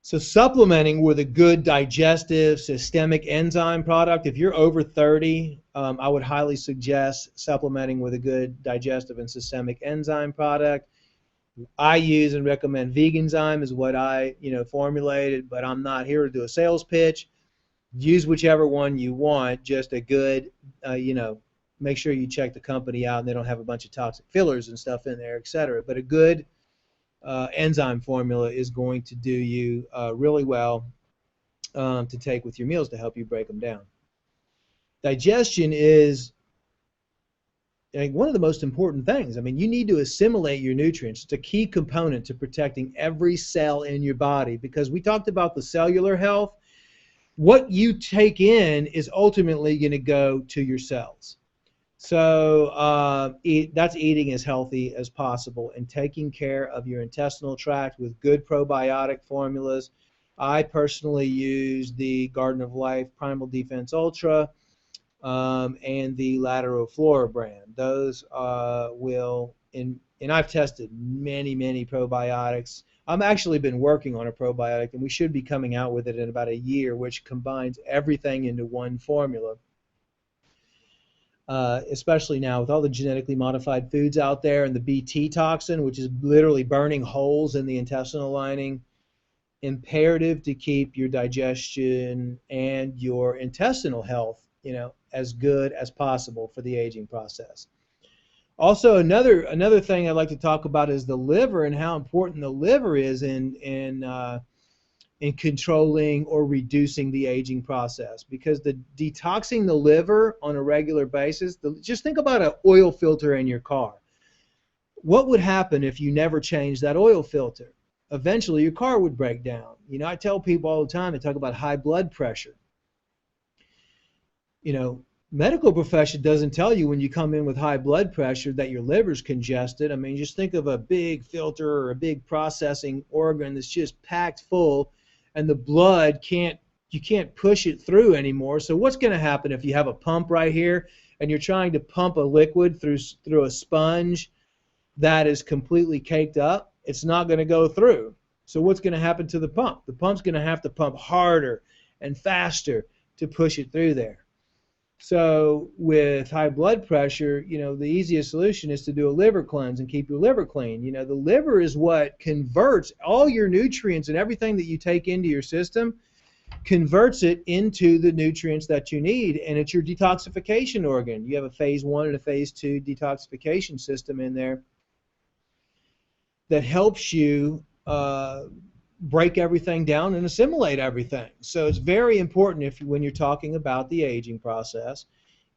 So supplementing with a good digestive systemic enzyme product, if you're over 30, I would highly suggest supplementing with a good digestive and systemic enzyme product. I use and recommend Veganzyme is what I formulated, but I'm not here to do a sales pitch. Use whichever one you want, just a good, make sure you check the company out and they don't have a bunch of toxic fillers and stuff in there, etc. But a good enzyme formula is going to do you really well to take with your meals to help you break them down. Digestion is one of the most important things. I mean, you need to assimilate your nutrients. It's a key component to protecting every cell in your body, because we talked about the cellular health. What you take in is ultimately going to go to your cells. So that's eating as healthy as possible and taking care of your intestinal tract with good probiotic formulas. I personally use the Garden of Life Primal Defense Ultra and the Lateral Flora brand. Those and I've tested many probiotics. I've actually been working on a probiotic, and we should be coming out with it in about a year, which combines everything into one formula. Especially now with all the genetically modified foods out there and the Bt toxin, which is literally burning holes in the intestinal lining. Imperative to keep your digestion and your intestinal health, as good as possible for the aging process. Also, another thing I'd like to talk about is the liver and how important the liver is in controlling or reducing the aging process, because the detoxing the liver on a regular basis, just think about an oil filter in your car. What would happen if you never changed that oil filter? Eventually your car would break down. I tell people all the time, they talk about high blood pressure. Medical profession doesn't tell you when you come in with high blood pressure that your liver's congested. I mean, just think of a big filter or a big processing organ that's just packed full, and the blood you can't push it through anymore. So what's going to happen if you have a pump right here and you're trying to pump a liquid through a sponge that is completely caked up? It's not going to go through. So what's going to happen to the pump? The pump's going to have to pump harder and faster to push it through there. So with high blood pressure, the easiest solution is to do a liver cleanse and keep your liver clean. The liver is what converts all your nutrients, and everything that you take into your system converts it into the nutrients that you need, and it's your detoxification organ. You have a phase 1 and a phase 2 detoxification system in there that helps you break everything down and assimilate everything. So it's very important when you're talking about the aging process,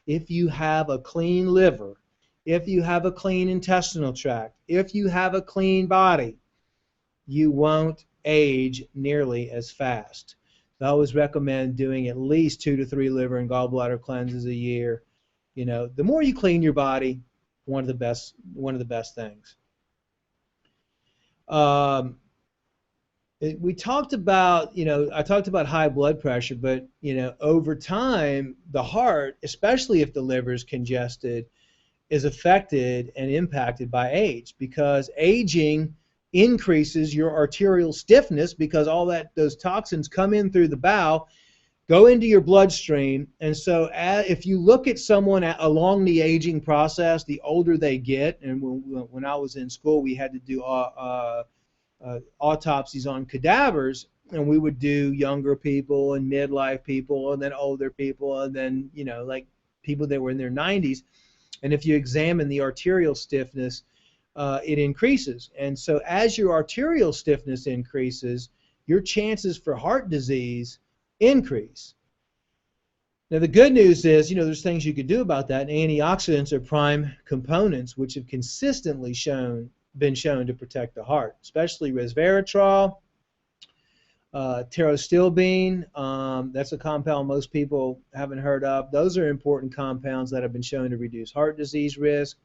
if you have a clean liver, if you have a clean intestinal tract, if you have a clean body, you won't age nearly as fast. I always recommend doing at least 2 to 3 liver and gallbladder cleanses a year. The more you clean your body, one of the best things. We talked about, I talked about high blood pressure, but, over time, the heart, especially if the liver is congested, is affected and impacted by age, because aging increases your arterial stiffness, because those toxins come in through the bowel, go into your bloodstream. And so if you look at someone along the aging process, the older they get, and when I was in school, we had to do autopsies on cadavers, and we would do younger people and midlife people and then older people and then like people that were in their 90s. And if you examine the arterial stiffness, it increases. And so as your arterial stiffness increases, your chances for heart disease increase. Now the good news is, there's things you could do about that, and antioxidants are prime components which have consistently been shown to protect the heart, especially resveratrol, pterostilbene. That's a compound most people haven't heard of. Those are important compounds that have been shown to reduce heart disease risk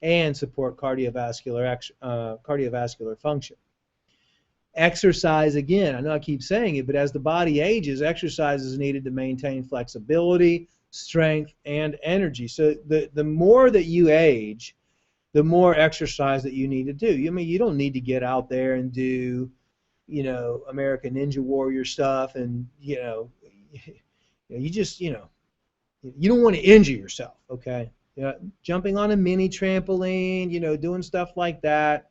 and support cardiovascular function. Exercise, again, I know I keep saying it, but as the body ages, exercise is needed to maintain flexibility, strength, and energy. So the more that you age, the more exercise that you need to do. You don't need to get out there and do, American Ninja Warrior stuff, and you just, you don't want to injure yourself, okay? Jumping on a mini trampoline, doing stuff like that,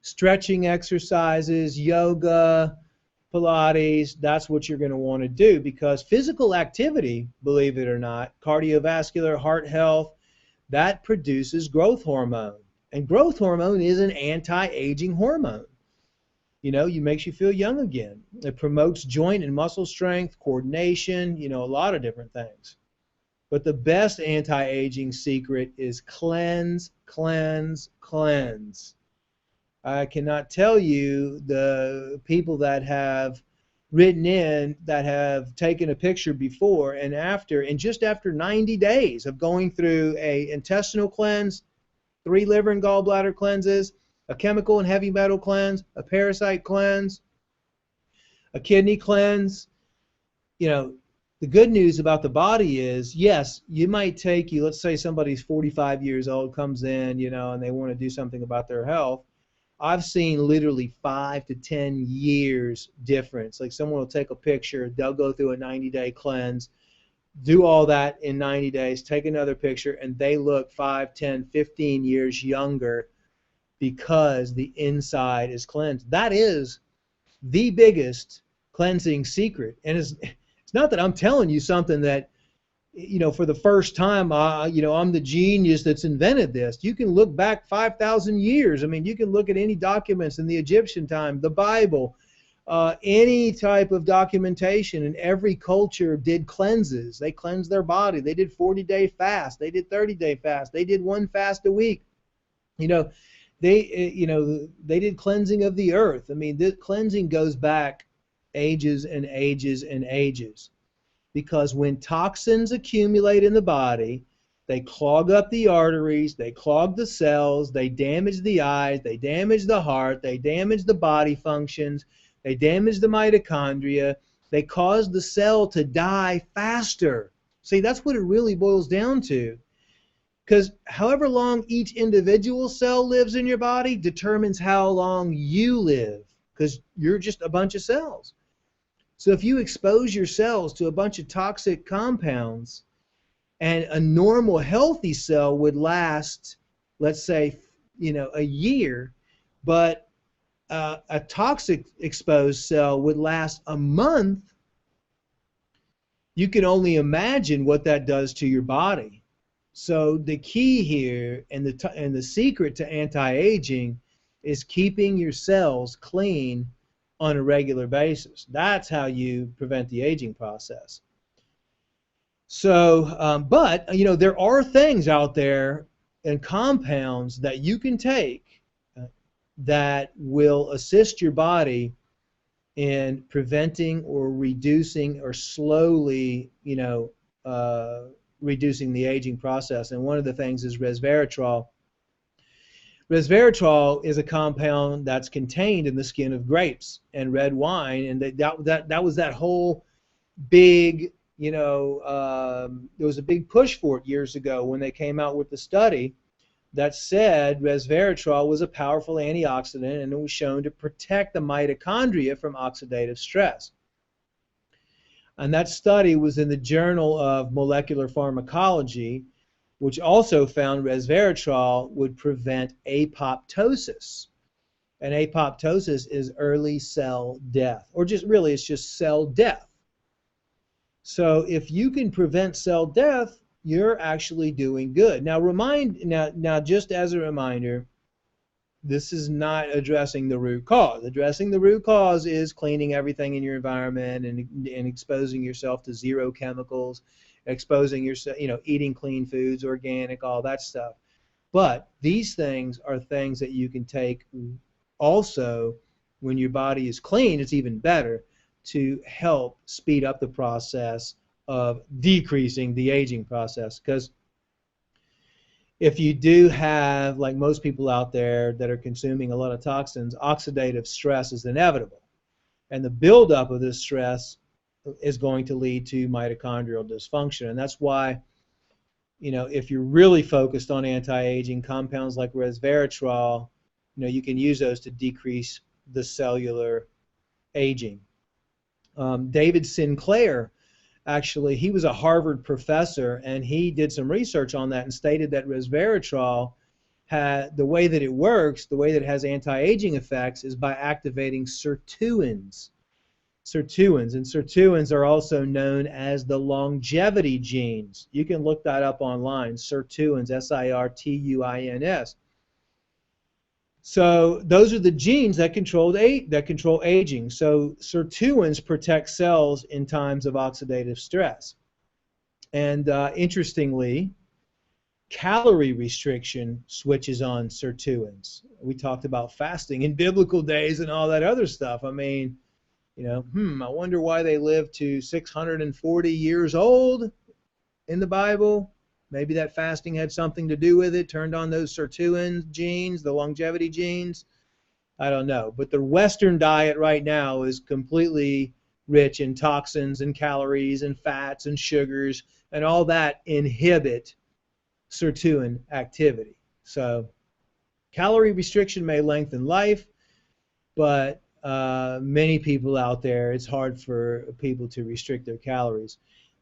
stretching exercises, yoga, Pilates, that's what you're going to want to do, because physical activity, believe it or not, cardiovascular, heart health, that produces growth hormone. And growth hormone is an anti-aging hormone. It makes you feel young again. It promotes joint and muscle strength, coordination, a lot of different things. But the best anti-aging secret is cleanse, cleanse, cleanse. I cannot tell you the people that have written in that have taken a picture before and after, and just after 90 days of going through a intestinal cleanse, 3 liver and gallbladder cleanses, a chemical and heavy metal cleanse, a parasite cleanse, a kidney cleanse. The good news about the body is, yes, you might take let's say somebody's 45 years old, comes in, and they want to do something about their health. I've seen literally 5 to 10 years difference. Like someone will take a picture, they'll go through a 90-day cleanse, do all that in 90 days, take another picture, and they look 5, 10, 15 years younger because the inside is cleansed. That is the biggest cleansing secret. And it's not that I'm telling you something that, for the first time, I'm the genius that's invented this. You can look back 5,000 years. You can look at any documents in the Egyptian time, the Bible, any type of documentation, and every culture did cleanses. They cleansed their body. They did 40-day fast. They did 30-day fast. They did 1 fast a week. They did cleansing of the earth. This cleansing goes back ages and ages and ages. Because when toxins accumulate in the body, they clog up the arteries, they clog the cells, they damage the eyes, they damage the heart, they damage the body functions, they damage the mitochondria, they cause the cell to die faster. See, that's what it really boils down to. Because however long each individual cell lives in your body determines how long you live. because you're just a bunch of cells. So if you expose your cells to a bunch of toxic compounds, and a normal healthy cell would last, let's say, a year, but a toxic exposed cell would last a month, you can only imagine what that does to your body. So the key here and the secret to anti-aging is keeping your cells clean on a regular basis. That's how you prevent the aging process. So, but there are things out there and compounds that you can take that will assist your body in preventing or reducing or slowly, reducing the aging process. And one of the things is resveratrol. Resveratrol is a compound that's contained in the skin of grapes and red wine, and that was that whole big, there was a big push for it years ago when they came out with the study that said resveratrol was a powerful antioxidant and it was shown to protect the mitochondria from oxidative stress. And that study was in the Journal of Molecular Pharmacology, which also found resveratrol would prevent apoptosis. And apoptosis is early cell death, or just really it's just cell death. So if you can prevent cell death, you're actually doing good. Now just as a reminder, this is not addressing the root cause. Addressing the root cause is cleaning everything in your environment and exposing yourself to zero chemicals, exposing yourself, eating clean foods, organic, all that stuff. But these things are things that you can take also when your body is clean. It's even better to help speed up the process of decreasing the aging process. Because if you do have, like most people out there that are consuming a lot of toxins, oxidative stress is inevitable. And the buildup of this stress is going to lead to mitochondrial dysfunction. And that's why, if you're really focused on anti-aging, compounds like resveratrol, you can use those to decrease the cellular aging. David Sinclair, actually, he was a Harvard professor, and he did some research on that and stated that resveratrol, the way that it works, the way that it has anti-aging effects, is by activating sirtuins. And sirtuins are also known as the longevity genes. You can look that up online, sirtuins, S-I-R-T-U-I-N-S. So those are the genes that control aging. So sirtuins protect cells in times of oxidative stress. And interestingly, calorie restriction switches on sirtuins. We talked about fasting in biblical days and all that other stuff. I mean, I wonder why they lived to 640 years old in the Bible. Maybe that fasting had something to do with it, turned on those sirtuin genes, the longevity genes. I don't know. But the Western diet right now is completely rich in toxins and calories and fats and sugars, and all that inhibit sirtuin activity. So calorie restriction may lengthen life, but many people out there, it's hard for people to restrict their calories.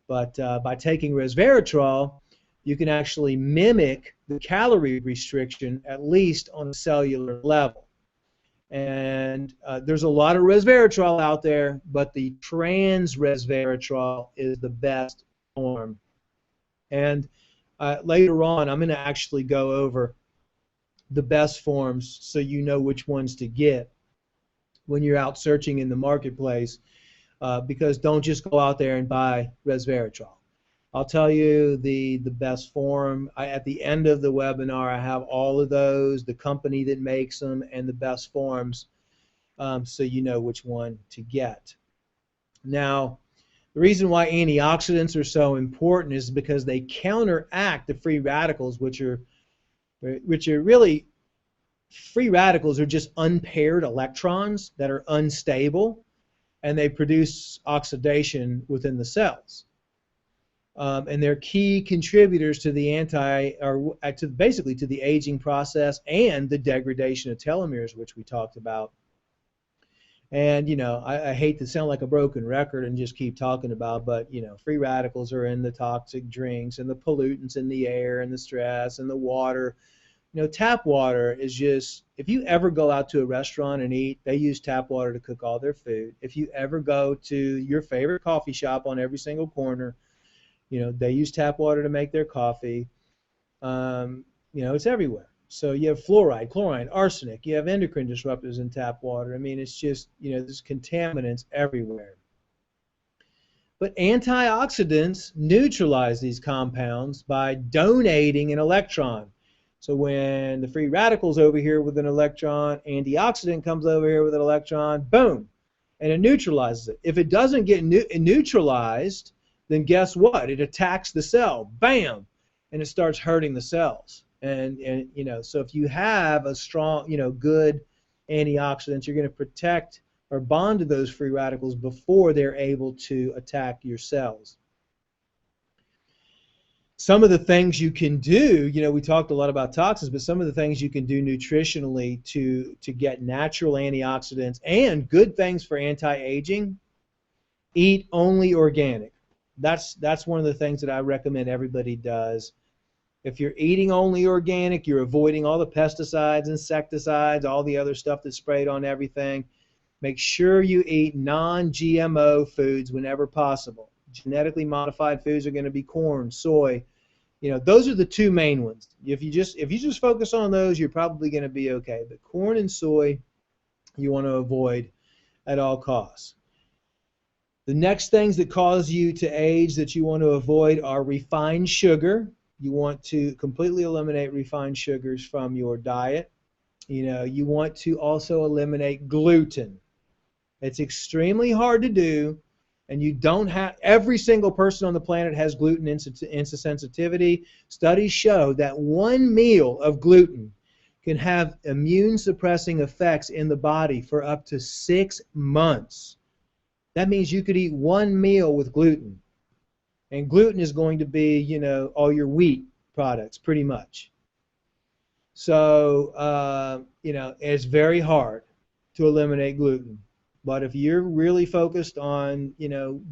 But by taking resveratrol, you can actually mimic the calorie restriction, at least on a cellular level. And there's a lot of resveratrol out there, but the trans resveratrol is the best form. And later on, I'm going to actually go over the best forms so you know which ones to get when you're out searching in the marketplace, because don't just go out there and buy resveratrol. I'll tell you the best form. At the end of the webinar, I have all of those, the company that makes them, and the best forms, so you know which one to get. Now, the reason why antioxidants are so important is because they counteract the free radicals, which are really, free radicals are just unpaired electrons that are unstable, and they produce oxidation within the cells. And they're key contributors to the basically to the aging process and the degradation of telomeres, which we talked about. And, I hate to sound like a broken record and just keep talking about, but, free radicals are in the toxic drinks and the pollutants in the air and the stress and the water. Tap water is just, if you ever go out to a restaurant and eat, they use tap water to cook all their food. If you ever go to your favorite coffee shop on every single corner, they use tap water to make their coffee. It's everywhere. So you have fluoride, chlorine, arsenic. You have endocrine disruptors in tap water. I mean, it's just, there's contaminants everywhere. But antioxidants neutralize these compounds by donating an electron. So when the free radical's over here with an electron, antioxidant comes over here with an electron, boom, and it neutralizes it. If it doesn't get neutralized, then guess what? It attacks the cell, bam, and it starts hurting the cells. And so if you have a strong, good antioxidants, you're going to protect or bond to those free radicals before they're able to attack your cells. Some of the things you can do, we talked a lot about toxins, but some of the things you can do nutritionally to get natural antioxidants and good things for anti-aging, eat only organic. That's one of the things that I recommend everybody does. If you're eating only organic, you're avoiding all the pesticides, insecticides, all the other stuff that's sprayed on everything. Make sure you eat non-GMO foods whenever possible. Genetically modified foods are going to be corn, soy. Those are the two main ones. If you just focus on those, you're probably going to be okay. But corn and soy, you want to avoid at all costs. The next things that cause you to age that you want to avoid are refined sugar. You want to completely eliminate refined sugars from your diet. You want to also eliminate gluten. It's extremely hard to do, and you don't have, every single person on the planet has gluten insensitivity. Studies show that one meal of gluten can have immune suppressing effects in the body for up to 6 months. That means you could eat one meal with gluten. And gluten is going to be, all your wheat products, pretty much. So, it's very hard to eliminate gluten. But if you're really focused on,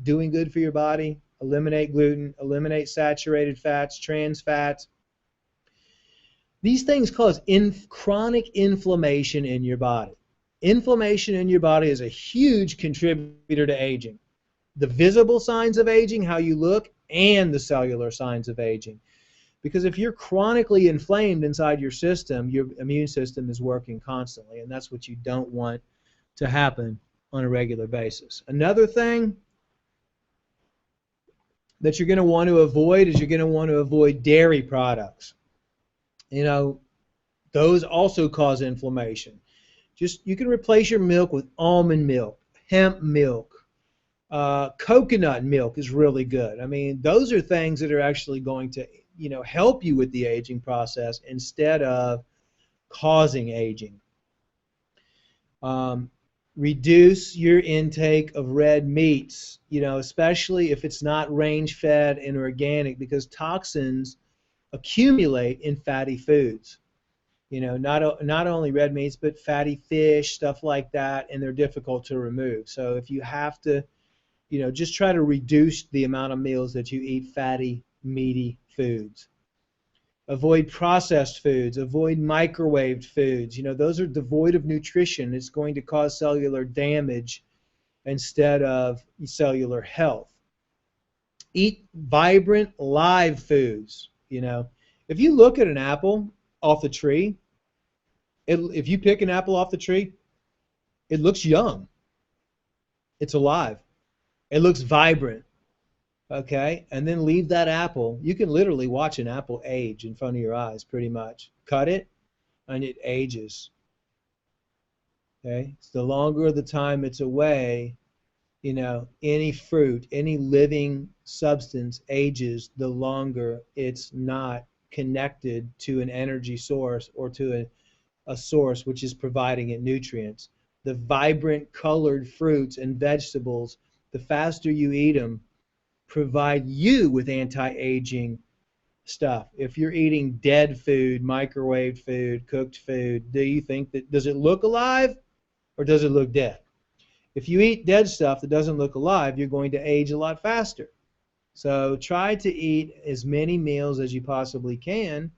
doing good for your body, eliminate gluten, eliminate saturated fats, trans fats. These things cause chronic inflammation in your body. Inflammation in your body is a huge contributor to aging. The visible signs of aging, how you look, and the cellular signs of aging. Because if you're chronically inflamed inside your system, your immune system is working constantly, and that's what you don't want to happen on a regular basis. Another thing that you're going to want to avoid is you're going to want to avoid dairy products. Those also cause inflammation. You can replace your milk with almond milk, hemp milk. Coconut milk is really good. I mean, those are things that are actually going to, help you with the aging process instead of causing aging. Reduce your intake of red meats, especially if it's not range-fed and organic, because toxins accumulate in fatty foods. Not only red meats, but fatty fish, stuff like that, and they're difficult to remove. So if you have to, just try to reduce the amount of meals that you eat fatty, meaty foods. Avoid processed foods. Avoid microwaved foods. Those are devoid of nutrition. It's going to cause cellular damage instead of cellular health. Eat vibrant, live foods. If you look at an apple off the tree, if you pick an apple off the tree, it looks young. It's alive. It looks vibrant. Okay, and then leave that apple. You can literally watch an apple age in front of your eyes, pretty much. Cut it, and it ages. Okay, so the longer the time it's away, any fruit, any living substance ages, the longer it's not connected to an energy source or to a source which is providing it nutrients. The vibrant colored fruits and vegetables, the faster you eat them, provide you with anti-aging stuff. If you're eating dead food, microwaved food, cooked food, do you think does it look alive or does it look dead? If you eat dead stuff that doesn't look alive, you're going to age a lot faster. So try to eat as many meals as you possibly can,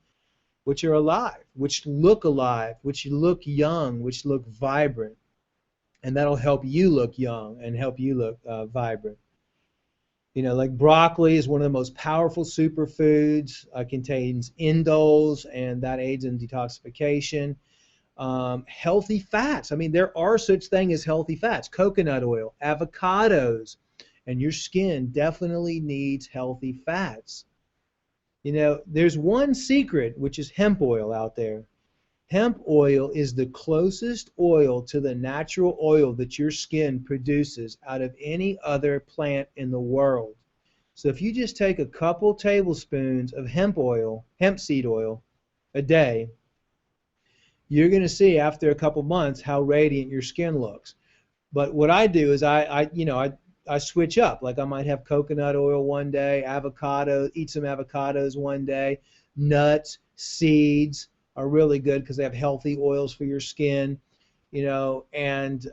which are alive, which look young, which look vibrant. And that'll help you look young and help you look vibrant. You know, like broccoli is one of the most powerful superfoods, contains indoles, and that aids in detoxification. Healthy fats. I mean, there are such thing as healthy fats. Coconut oil, avocados, and your skin definitely needs healthy fats. You know, there's one secret, which is hemp oil out there. Hemp oil is the closest oil to the natural oil that your skin produces out of any other plant in the world. So if you just take a couple tablespoons of hemp oil, hemp seed oil, a day, you're going to see after a couple months how radiant your skin looks. But what I do is I switch up. Like I might have coconut oil one day, avocado, eat some avocados one day, nuts, seeds are really good because they have healthy oils for your skin, you know, and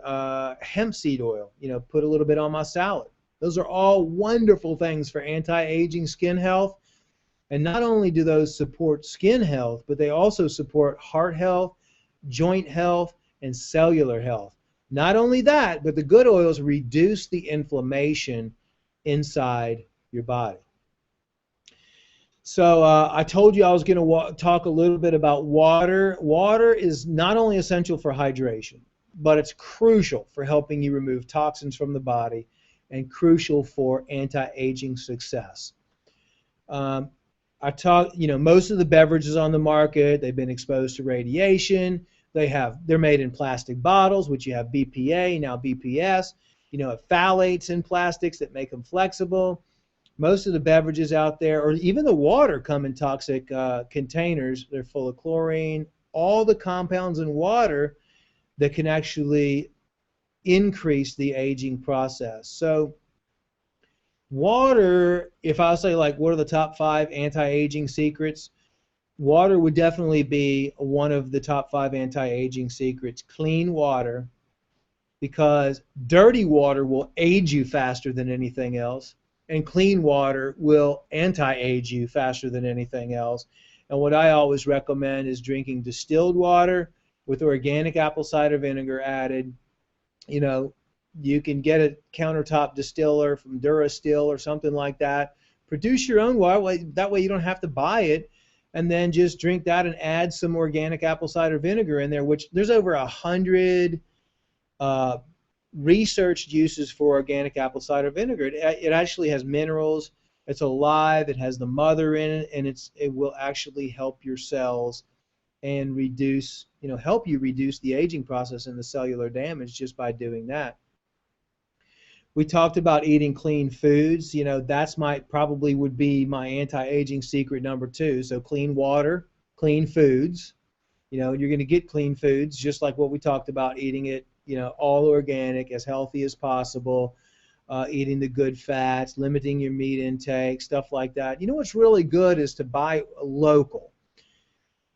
hemp seed oil, you know, put a little bit on my salad. Those are all wonderful things for anti-aging skin health. And not only do those support skin health, but they also support heart health, joint health, and cellular health. Not only that, but the good oils reduce the inflammation inside your body. So I told you I was going to talk a little bit about water. Water is not only essential for hydration, but it's crucial for helping you remove toxins from the body and crucial for anti-aging success. Most of the beverages on the market, they've been exposed to radiation. They're made in plastic bottles, which you have BPA, now BPS. You know, phthalates in plastics that make them flexible. Most of the beverages out there, or even the water, come in toxic containers. They're full of chlorine, all the compounds in water that can actually increase the aging process. So water, if I say like what are the top 5 anti-aging secrets, water would definitely be one of the top 5 anti-aging secrets. Clean water, because dirty water will age you faster than anything else, and clean water will anti-age you faster than anything else. And what I always recommend is drinking distilled water with organic apple cider vinegar added. You know, you can get a countertop distiller from Durasteel or something like that. Produce your own water. That way you don't have to buy it. And then just drink that and add some organic apple cider vinegar in there, which there's over 100 researched uses for organic apple cider vinegar. It actually has minerals. It's alive. It has the mother in it, and it will actually help your cells and help you reduce the aging process and the cellular damage just by doing that. We talked about eating clean foods. You know, that's probably would be my anti-aging secret number 2. So clean water, clean foods. You know, you're going to get clean foods just like what we talked about, eating it, you know, all organic, as healthy as possible, eating the good fats, limiting your meat intake, stuff like that. You know what's really good is to buy local.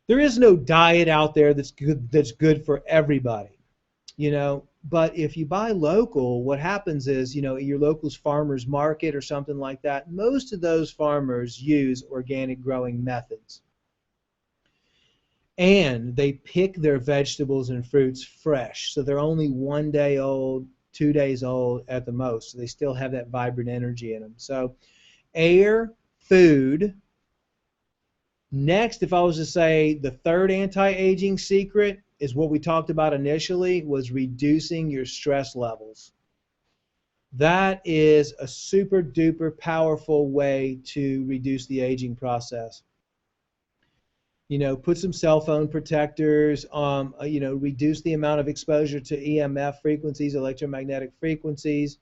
There is no diet out there that's good for everybody, you know. But if you buy local, what happens is, you know, your local farmer's market or something like that, most of those farmers use organic growing methods. And they pick their vegetables and fruits fresh. So they're only 1 day old, 2 days old at the most. So they still have that vibrant energy in them. So air, food. Next, if I was to say the third anti-aging secret is what we talked about initially, was reducing your stress levels. That is a super duper powerful way to reduce the aging process. You know, put some cell phone protectors, reduce the amount of exposure to EMF frequencies, electromagnetic frequencies.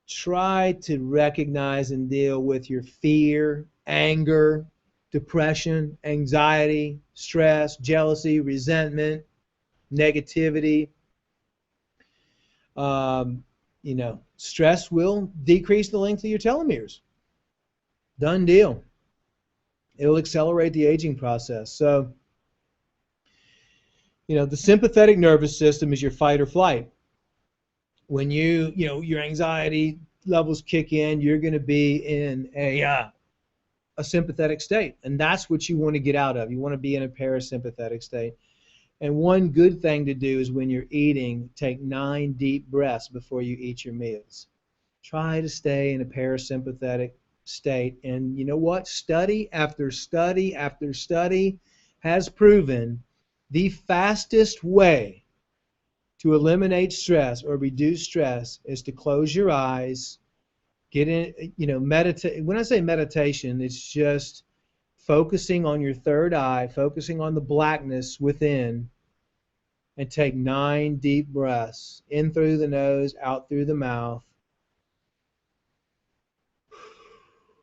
Try to recognize and deal with your fear, anger, depression, anxiety, stress, jealousy, resentment, negativity. Stress will decrease the length of your telomeres. Done deal. It'll accelerate the aging process. So, you know, the sympathetic nervous system is your fight or flight. when your anxiety levels kick in, you're going to be in a sympathetic state, and that's what you want to get out of. You want to be in a parasympathetic state. And one good thing to do is when you're eating, take 9 deep breaths before you eat your meals. Try to stay in a parasympathetic state. And you know what? Study after study after study has proven the fastest way to eliminate stress or reduce stress is to close your eyes, get in, meditate. When I say meditation, it's just focusing on your third eye, focusing on the blackness within, and take 9 deep breaths in through the nose, out through the mouth.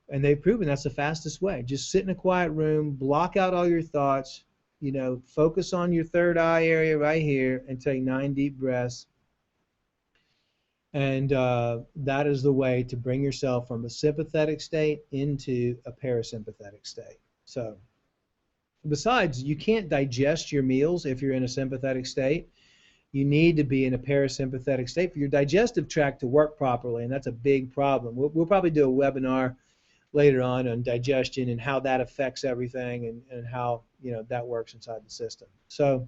And they've proven that's the fastest way. Just sit in a quiet room, block out all your thoughts, focus on your third eye area right here and take 9 deep breaths. And that is the way to bring yourself from a sympathetic state into a parasympathetic state. So besides, you can't digest your meals if you're in a sympathetic state. You need to be in a parasympathetic state for your digestive tract to work properly, and that's a big problem. We'll probably do a webinar later on digestion and how that affects everything and how that works inside the system. So,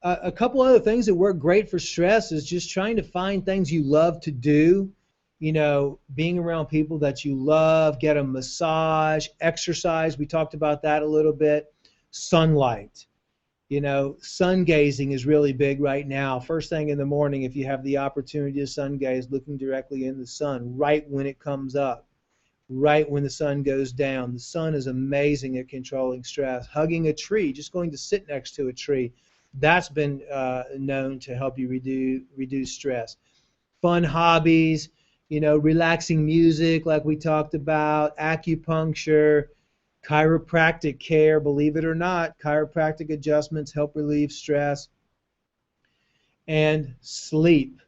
a couple other things that work great for stress is just trying to find things you love to do. Being around people that you love, get a massage, exercise. We talked about that a little bit. Sunlight. Sun gazing is really big right now. First thing in the morning, if you have the opportunity to sun gaze, looking directly in the sun right when it comes up, right when the sun goes down. The sun is amazing at controlling stress. Hugging a tree, just going to sit next to a tree, that's been known to help you reduce stress. Fun hobbies, relaxing music like we talked about, acupuncture, chiropractic care, believe it or not, chiropractic adjustments help relieve stress. And sleep,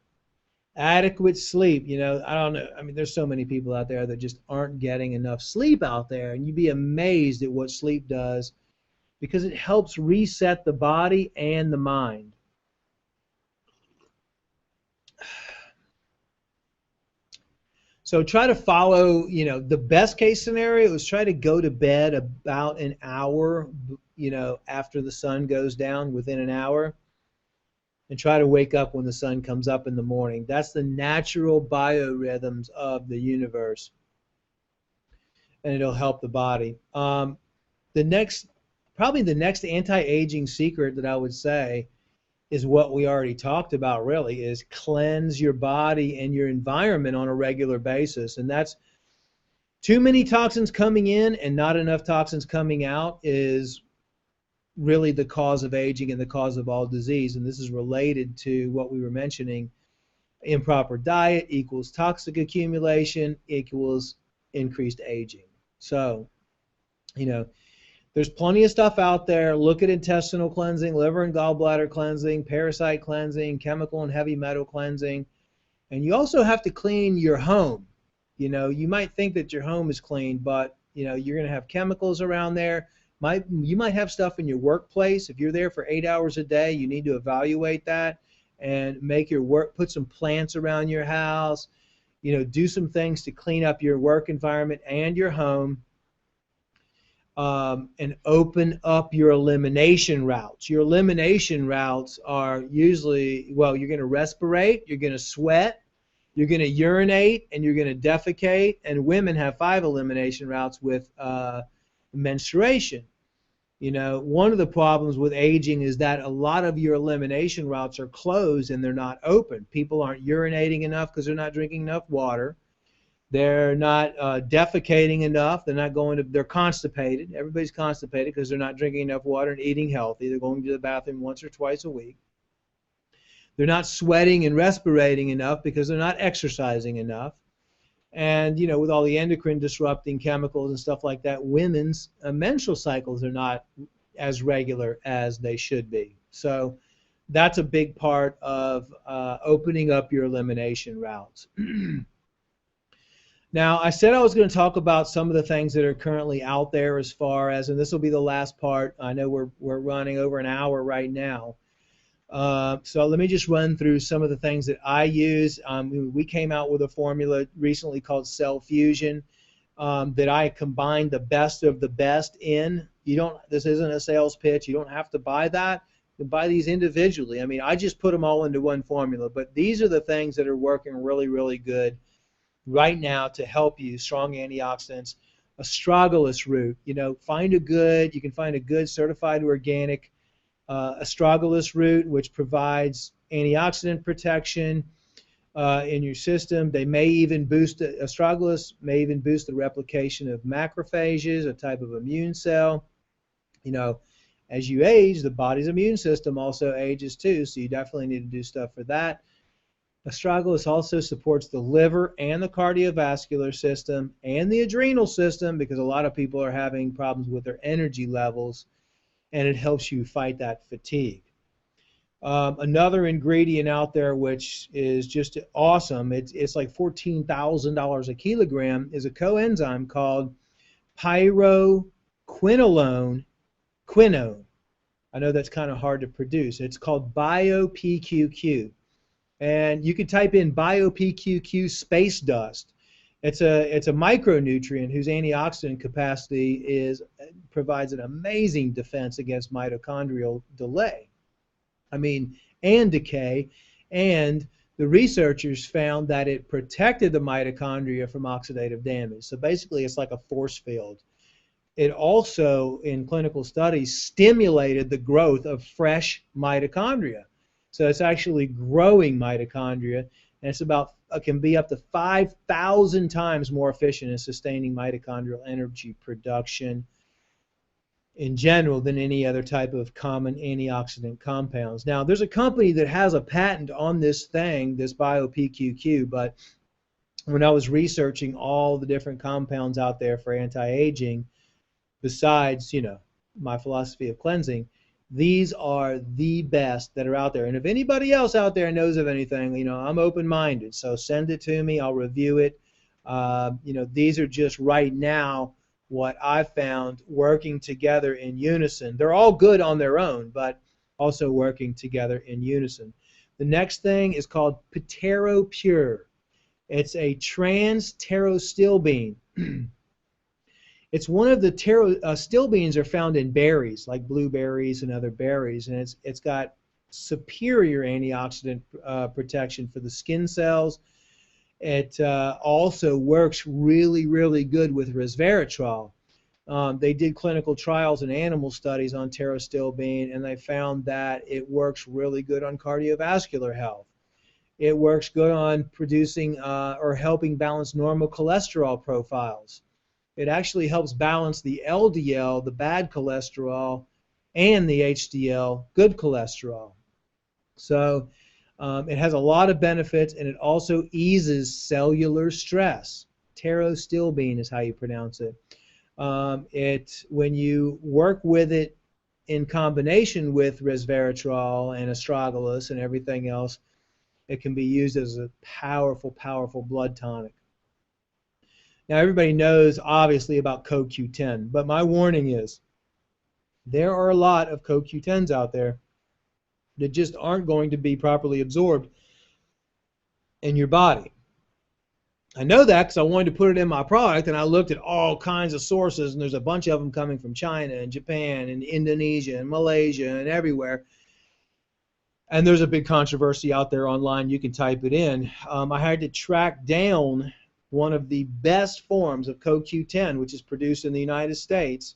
adequate sleep. I don't know. I mean, there's so many people out there that just aren't getting enough sleep out there, and you'd be amazed at what sleep does because it helps reset the body and the mind. So try to follow, the best case scenario is try to go to bed about an hour, after the sun goes down, within an hour, and try to wake up when the sun comes up in the morning. That's the natural biorhythms of the universe, and it'll help the body. Probably the next anti-aging secret that I would say is what we already talked about, really, is cleanse your body and your environment on a regular basis. And that's too many toxins coming in and not enough toxins coming out is really the cause of aging and the cause of all disease. And this is related to what we were mentioning. Improper diet equals toxic accumulation equals increased aging. So, there's plenty of stuff out there. Look at intestinal cleansing, liver and gallbladder cleansing, parasite cleansing, chemical and heavy metal cleansing. And you also have to clean your home. You might think that your home is clean, but you're going to have chemicals around there. You might have stuff in your workplace. If you're there for 8 hours a day, you need to evaluate that and make your work, put some plants around your house, do some things to clean up your work environment and your home. And open up your elimination routes. Your elimination routes are usually, you're going to respirate, you're going to sweat, you're going to urinate, and you're going to defecate. And women have 5 elimination routes with menstruation. One of the problems with aging is that a lot of your elimination routes are closed and they're not open. People aren't urinating enough because they're not drinking enough water. They're not defecating enough. They're constipated. Everybody's constipated because they're not drinking enough water and eating healthy. They're going to the bathroom once or twice a week. They're not sweating and respirating enough because they're not exercising enough. And, with all the endocrine disrupting chemicals and stuff like that, women's menstrual cycles are not as regular as they should be. So that's a big part of opening up your elimination routes. Now, I said I was going to talk about some of the things that are currently out there as far as, and this will be the last part. I know we're running over an hour right now. So let me just run through some of the things that I use. We came out with a formula recently called Cell Fusion that I combine the best of the best in. You don't. This isn't a sales pitch. You don't have to buy that. You can buy these individually. I mean, I just put them all into one formula. But these are the things that are working really, really good right now to help you. Strong antioxidants. Astragalus root. You know, you can find a good certified organic astragalus root, which provides antioxidant protection in your system. They may even boost astragalus, may even boost the replication of macrophages, a type of immune cell. You know, as you age, the body's immune system also ages too, so you definitely need to do stuff for that. Astragalus also supports the liver and the cardiovascular system and the adrenal system because a lot of people are having problems with their energy levels, and it helps you fight that fatigue. Another ingredient out there which is just awesome, it's like $14,000 a kilogram, is a coenzyme called pyroquinolone quinone. I know that's kind of hard to produce. It's called BioPQQ. And you can type in BioPQQ space dust. It's a micronutrient whose antioxidant capacity provides an amazing defense against mitochondrial delay. I mean, and decay. And the researchers found that it protected the mitochondria from oxidative damage. So basically, it's like a force field. It also, in clinical studies, stimulated the growth of fresh mitochondria. So it's actually growing mitochondria, and it can be up to 5,000 times more efficient in sustaining mitochondrial energy production in general than any other type of common antioxidant compounds. Now, there's a company that has a patent on this thing, this BioPQQ, but when I was researching all the different compounds out there for anti-aging, besides, my philosophy of cleansing, these are the best that are out there. And if anybody else out there knows of anything, I'm open-minded. So send it to me. I'll review it. These are just right now what I've found working together in unison. They're all good on their own, but also working together in unison. The next thing is called Pitero Pure. It's a trans pterostilbene. It's one of the stilbenes are found in berries like blueberries and other berries, and it's got superior antioxidant protection for the skin cells. It also works really, really good with resveratrol. They did clinical trials and animal studies on pterostilbene, and they found that it works really good on cardiovascular health. It works good on producing or helping balance normal cholesterol profiles. It actually helps balance the LDL, the bad cholesterol, and the HDL, good cholesterol. So it has a lot of benefits, and it also eases cellular stress. Pterostilbene is how you pronounce it. When you work with it in combination with resveratrol and astragalus and everything else, it can be used as a powerful, powerful blood tonic. Now, everybody knows, obviously, about CoQ10, but my warning is there are a lot of CoQ10s out there that just aren't going to be properly absorbed in your body. I know that because I wanted to put it in my product, and I looked at all kinds of sources, and there's a bunch of them coming from China and Japan and Indonesia and Malaysia and everywhere. And there's a big controversy out there online. You can type it in. I had to track down one of the best forms of CoQ10, which is produced in the United States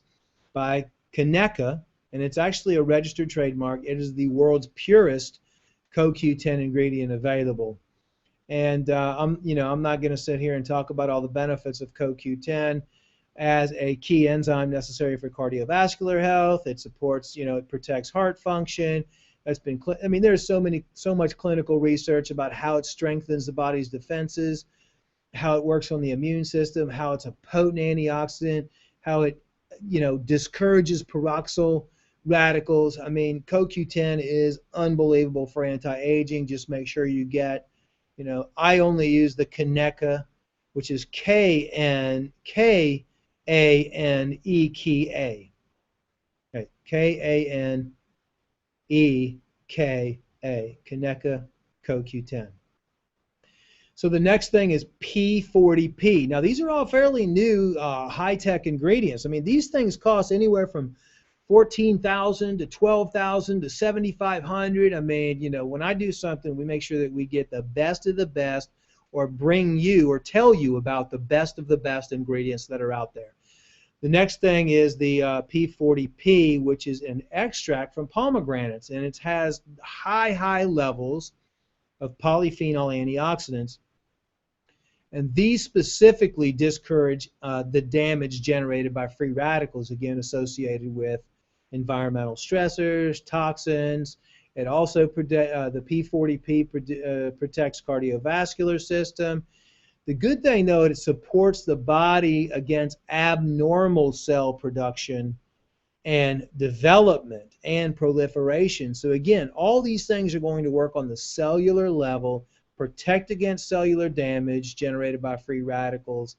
by Kaneka, and it's actually a registered trademark. It is the world's purest CoQ10 ingredient available. And I'm not going to sit here and talk about all the benefits of CoQ10 as a key enzyme necessary for cardiovascular health. It supports, it protects heart function. There's so much clinical research about how it strengthens the body's defenses, how it works on the immune system, how it's a potent antioxidant, how it, discourages peroxyl radicals. CoQ10 is unbelievable for anti-aging. Just make sure you get, I only use the Kaneka, which is Kaneka. Okay, Kaneka. Kaneka CoQ10. So the next thing is P40P. Now these are all fairly new high-tech ingredients. I mean, these things cost anywhere from 14,000 to 12,000 to 7,500. I mean, you know, when I do something, we make sure that we get the best of the best, or bring you or tell you about the best of the best ingredients that are out there. The next thing is the P40P, which is an extract from pomegranates, and it has high levels of polyphenol antioxidants. And these specifically discourage the damage generated by free radicals, again associated with environmental stressors, toxins. It also the P40P protects cardiovascular system. The good thing, though, it supports the body against abnormal cell production and development and proliferation. So again, all these things are going to work on the cellular level, protect against cellular damage generated by free radicals,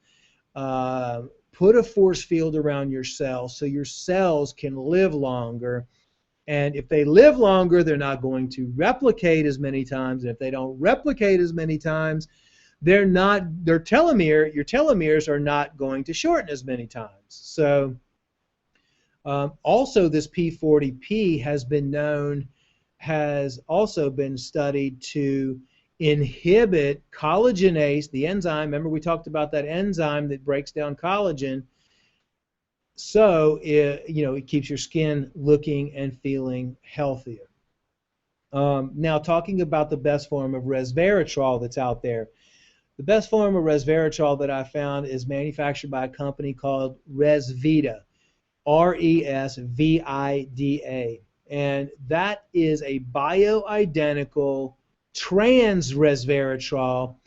put a force field around your cells so your cells can live longer. And if they live longer, they're not going to replicate as many times. And if they don't replicate as many times, your telomeres are not going to shorten as many times. So also this P40P has also been studied to inhibit collagenase, the enzyme. Remember we talked about that enzyme that breaks down collagen. So it keeps your skin looking and feeling healthier. Now talking about the best form of resveratrol that's out there. The best form of resveratrol that I found is manufactured by a company called Resvita, Resvida. And that is a bioidentical trans resveratrol,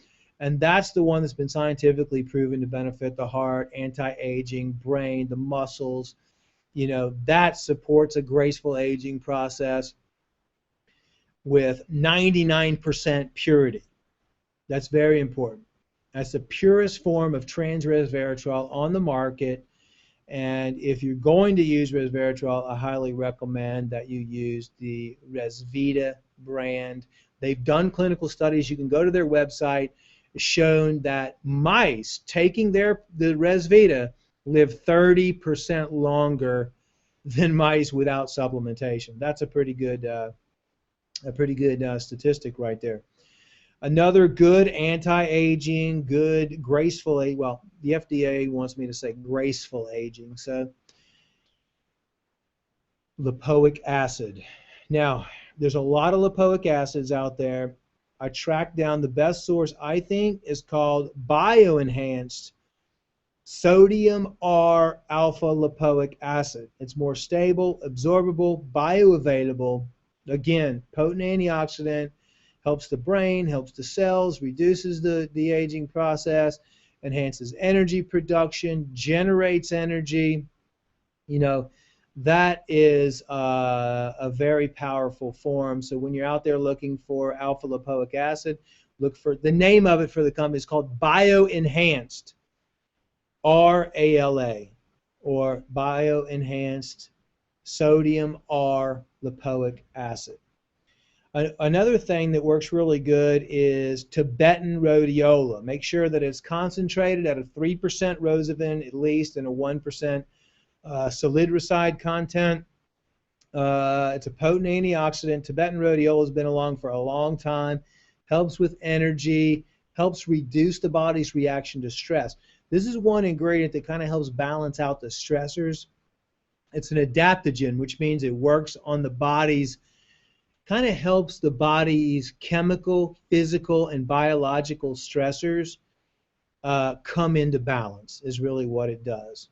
and that's the one that's been scientifically proven to benefit the heart, anti-aging, brain, the muscles. That supports a graceful aging process with 99% purity. That's very important. That's the purest form of trans resveratrol on the market. And if you're going to use resveratrol, I highly recommend that you use the Resvita brand. They've done clinical studies. You can go to their website. It's shown that mice taking the Resvita live 30% longer than mice without supplementation. That's a pretty good statistic right there. Another good anti-aging, good gracefully, well, the FDA wants me to say graceful aging, so lipoic acid. Now, there's a lot of lipoic acids out there. I tracked down the best source, I think, is called bioenhanced sodium R alpha lipoic acid. It's more stable, absorbable, bioavailable. Again, potent antioxidant, helps the brain, helps the cells, reduces the aging process, enhances energy production, generates energy. That is a very powerful form. So when you're out there looking for alpha lipoic acid, look for the name of it for the company is called Bioenhanced RALA, or Bioenhanced Sodium R Lipoic Acid. Another thing that works really good is Tibetan rhodiola. Make sure that it's concentrated at a 3% rosamin at least and a 1% salidroside content. It's a potent antioxidant. Tibetan rhodiola has been along for a long time. Helps with energy, helps reduce the body's reaction to stress. This is one ingredient that kind of helps balance out the stressors. It's an adaptogen, which means it works on the body's, kind of helps the body's chemical, physical, and biological stressors come into balance, is really what it does.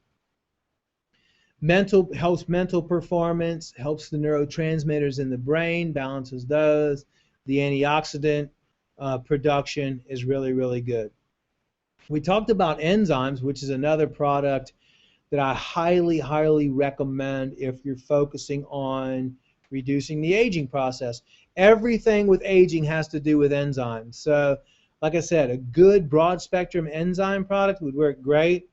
Helps mental performance, helps the neurotransmitters in the brain, balances those. The antioxidant production is really, really good. We talked about enzymes, which is another product that I highly, highly recommend if you're focusing on reducing the aging process. Everything with aging has to do with enzymes. So, like I said, a good broad spectrum enzyme product would work great.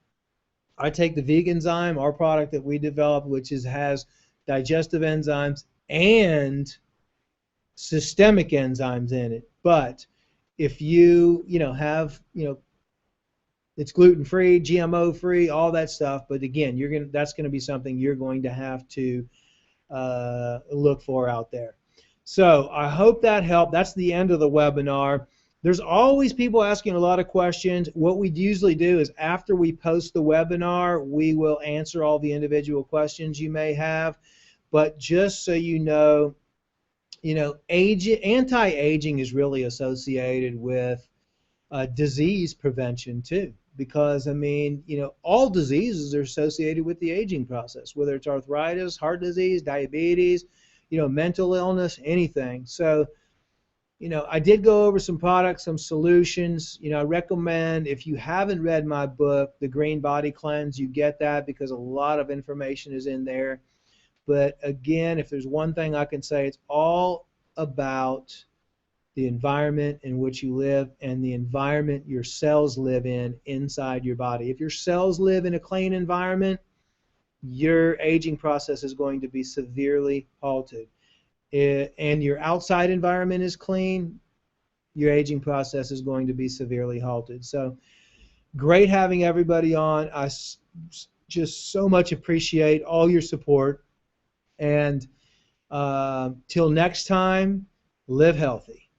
I take the Veganzyme, our product that we developed, which has digestive enzymes and systemic enzymes in it. But if you know, have, you know, it's gluten free, GMO free, all that stuff. But again, that's going to be something you're going to have to look for out there. So I hope that helped. That's the end of the webinar. There's always people asking a lot of questions. What we usually do is after we post the webinar, we will answer all the individual questions you may have. But just so you know, anti-aging is really associated with disease prevention too. Because I mean, you know, all diseases are associated with the aging process, whether it's arthritis, heart disease, diabetes, you know, mental illness, anything. So, you know, I did go over some products, some solutions. You know, I recommend, if you haven't read my book, The Green Body Cleanse, you get that because a lot of information is in there. But again, if there's one thing I can say, it's all about the environment in which you live and the environment your cells live in inside your body. If your cells live in a clean environment, your aging process is going to be severely halted. And your outside environment is clean, your aging process is going to be severely halted. So great having everybody on. I just so much appreciate all your support. And till next time, live healthy.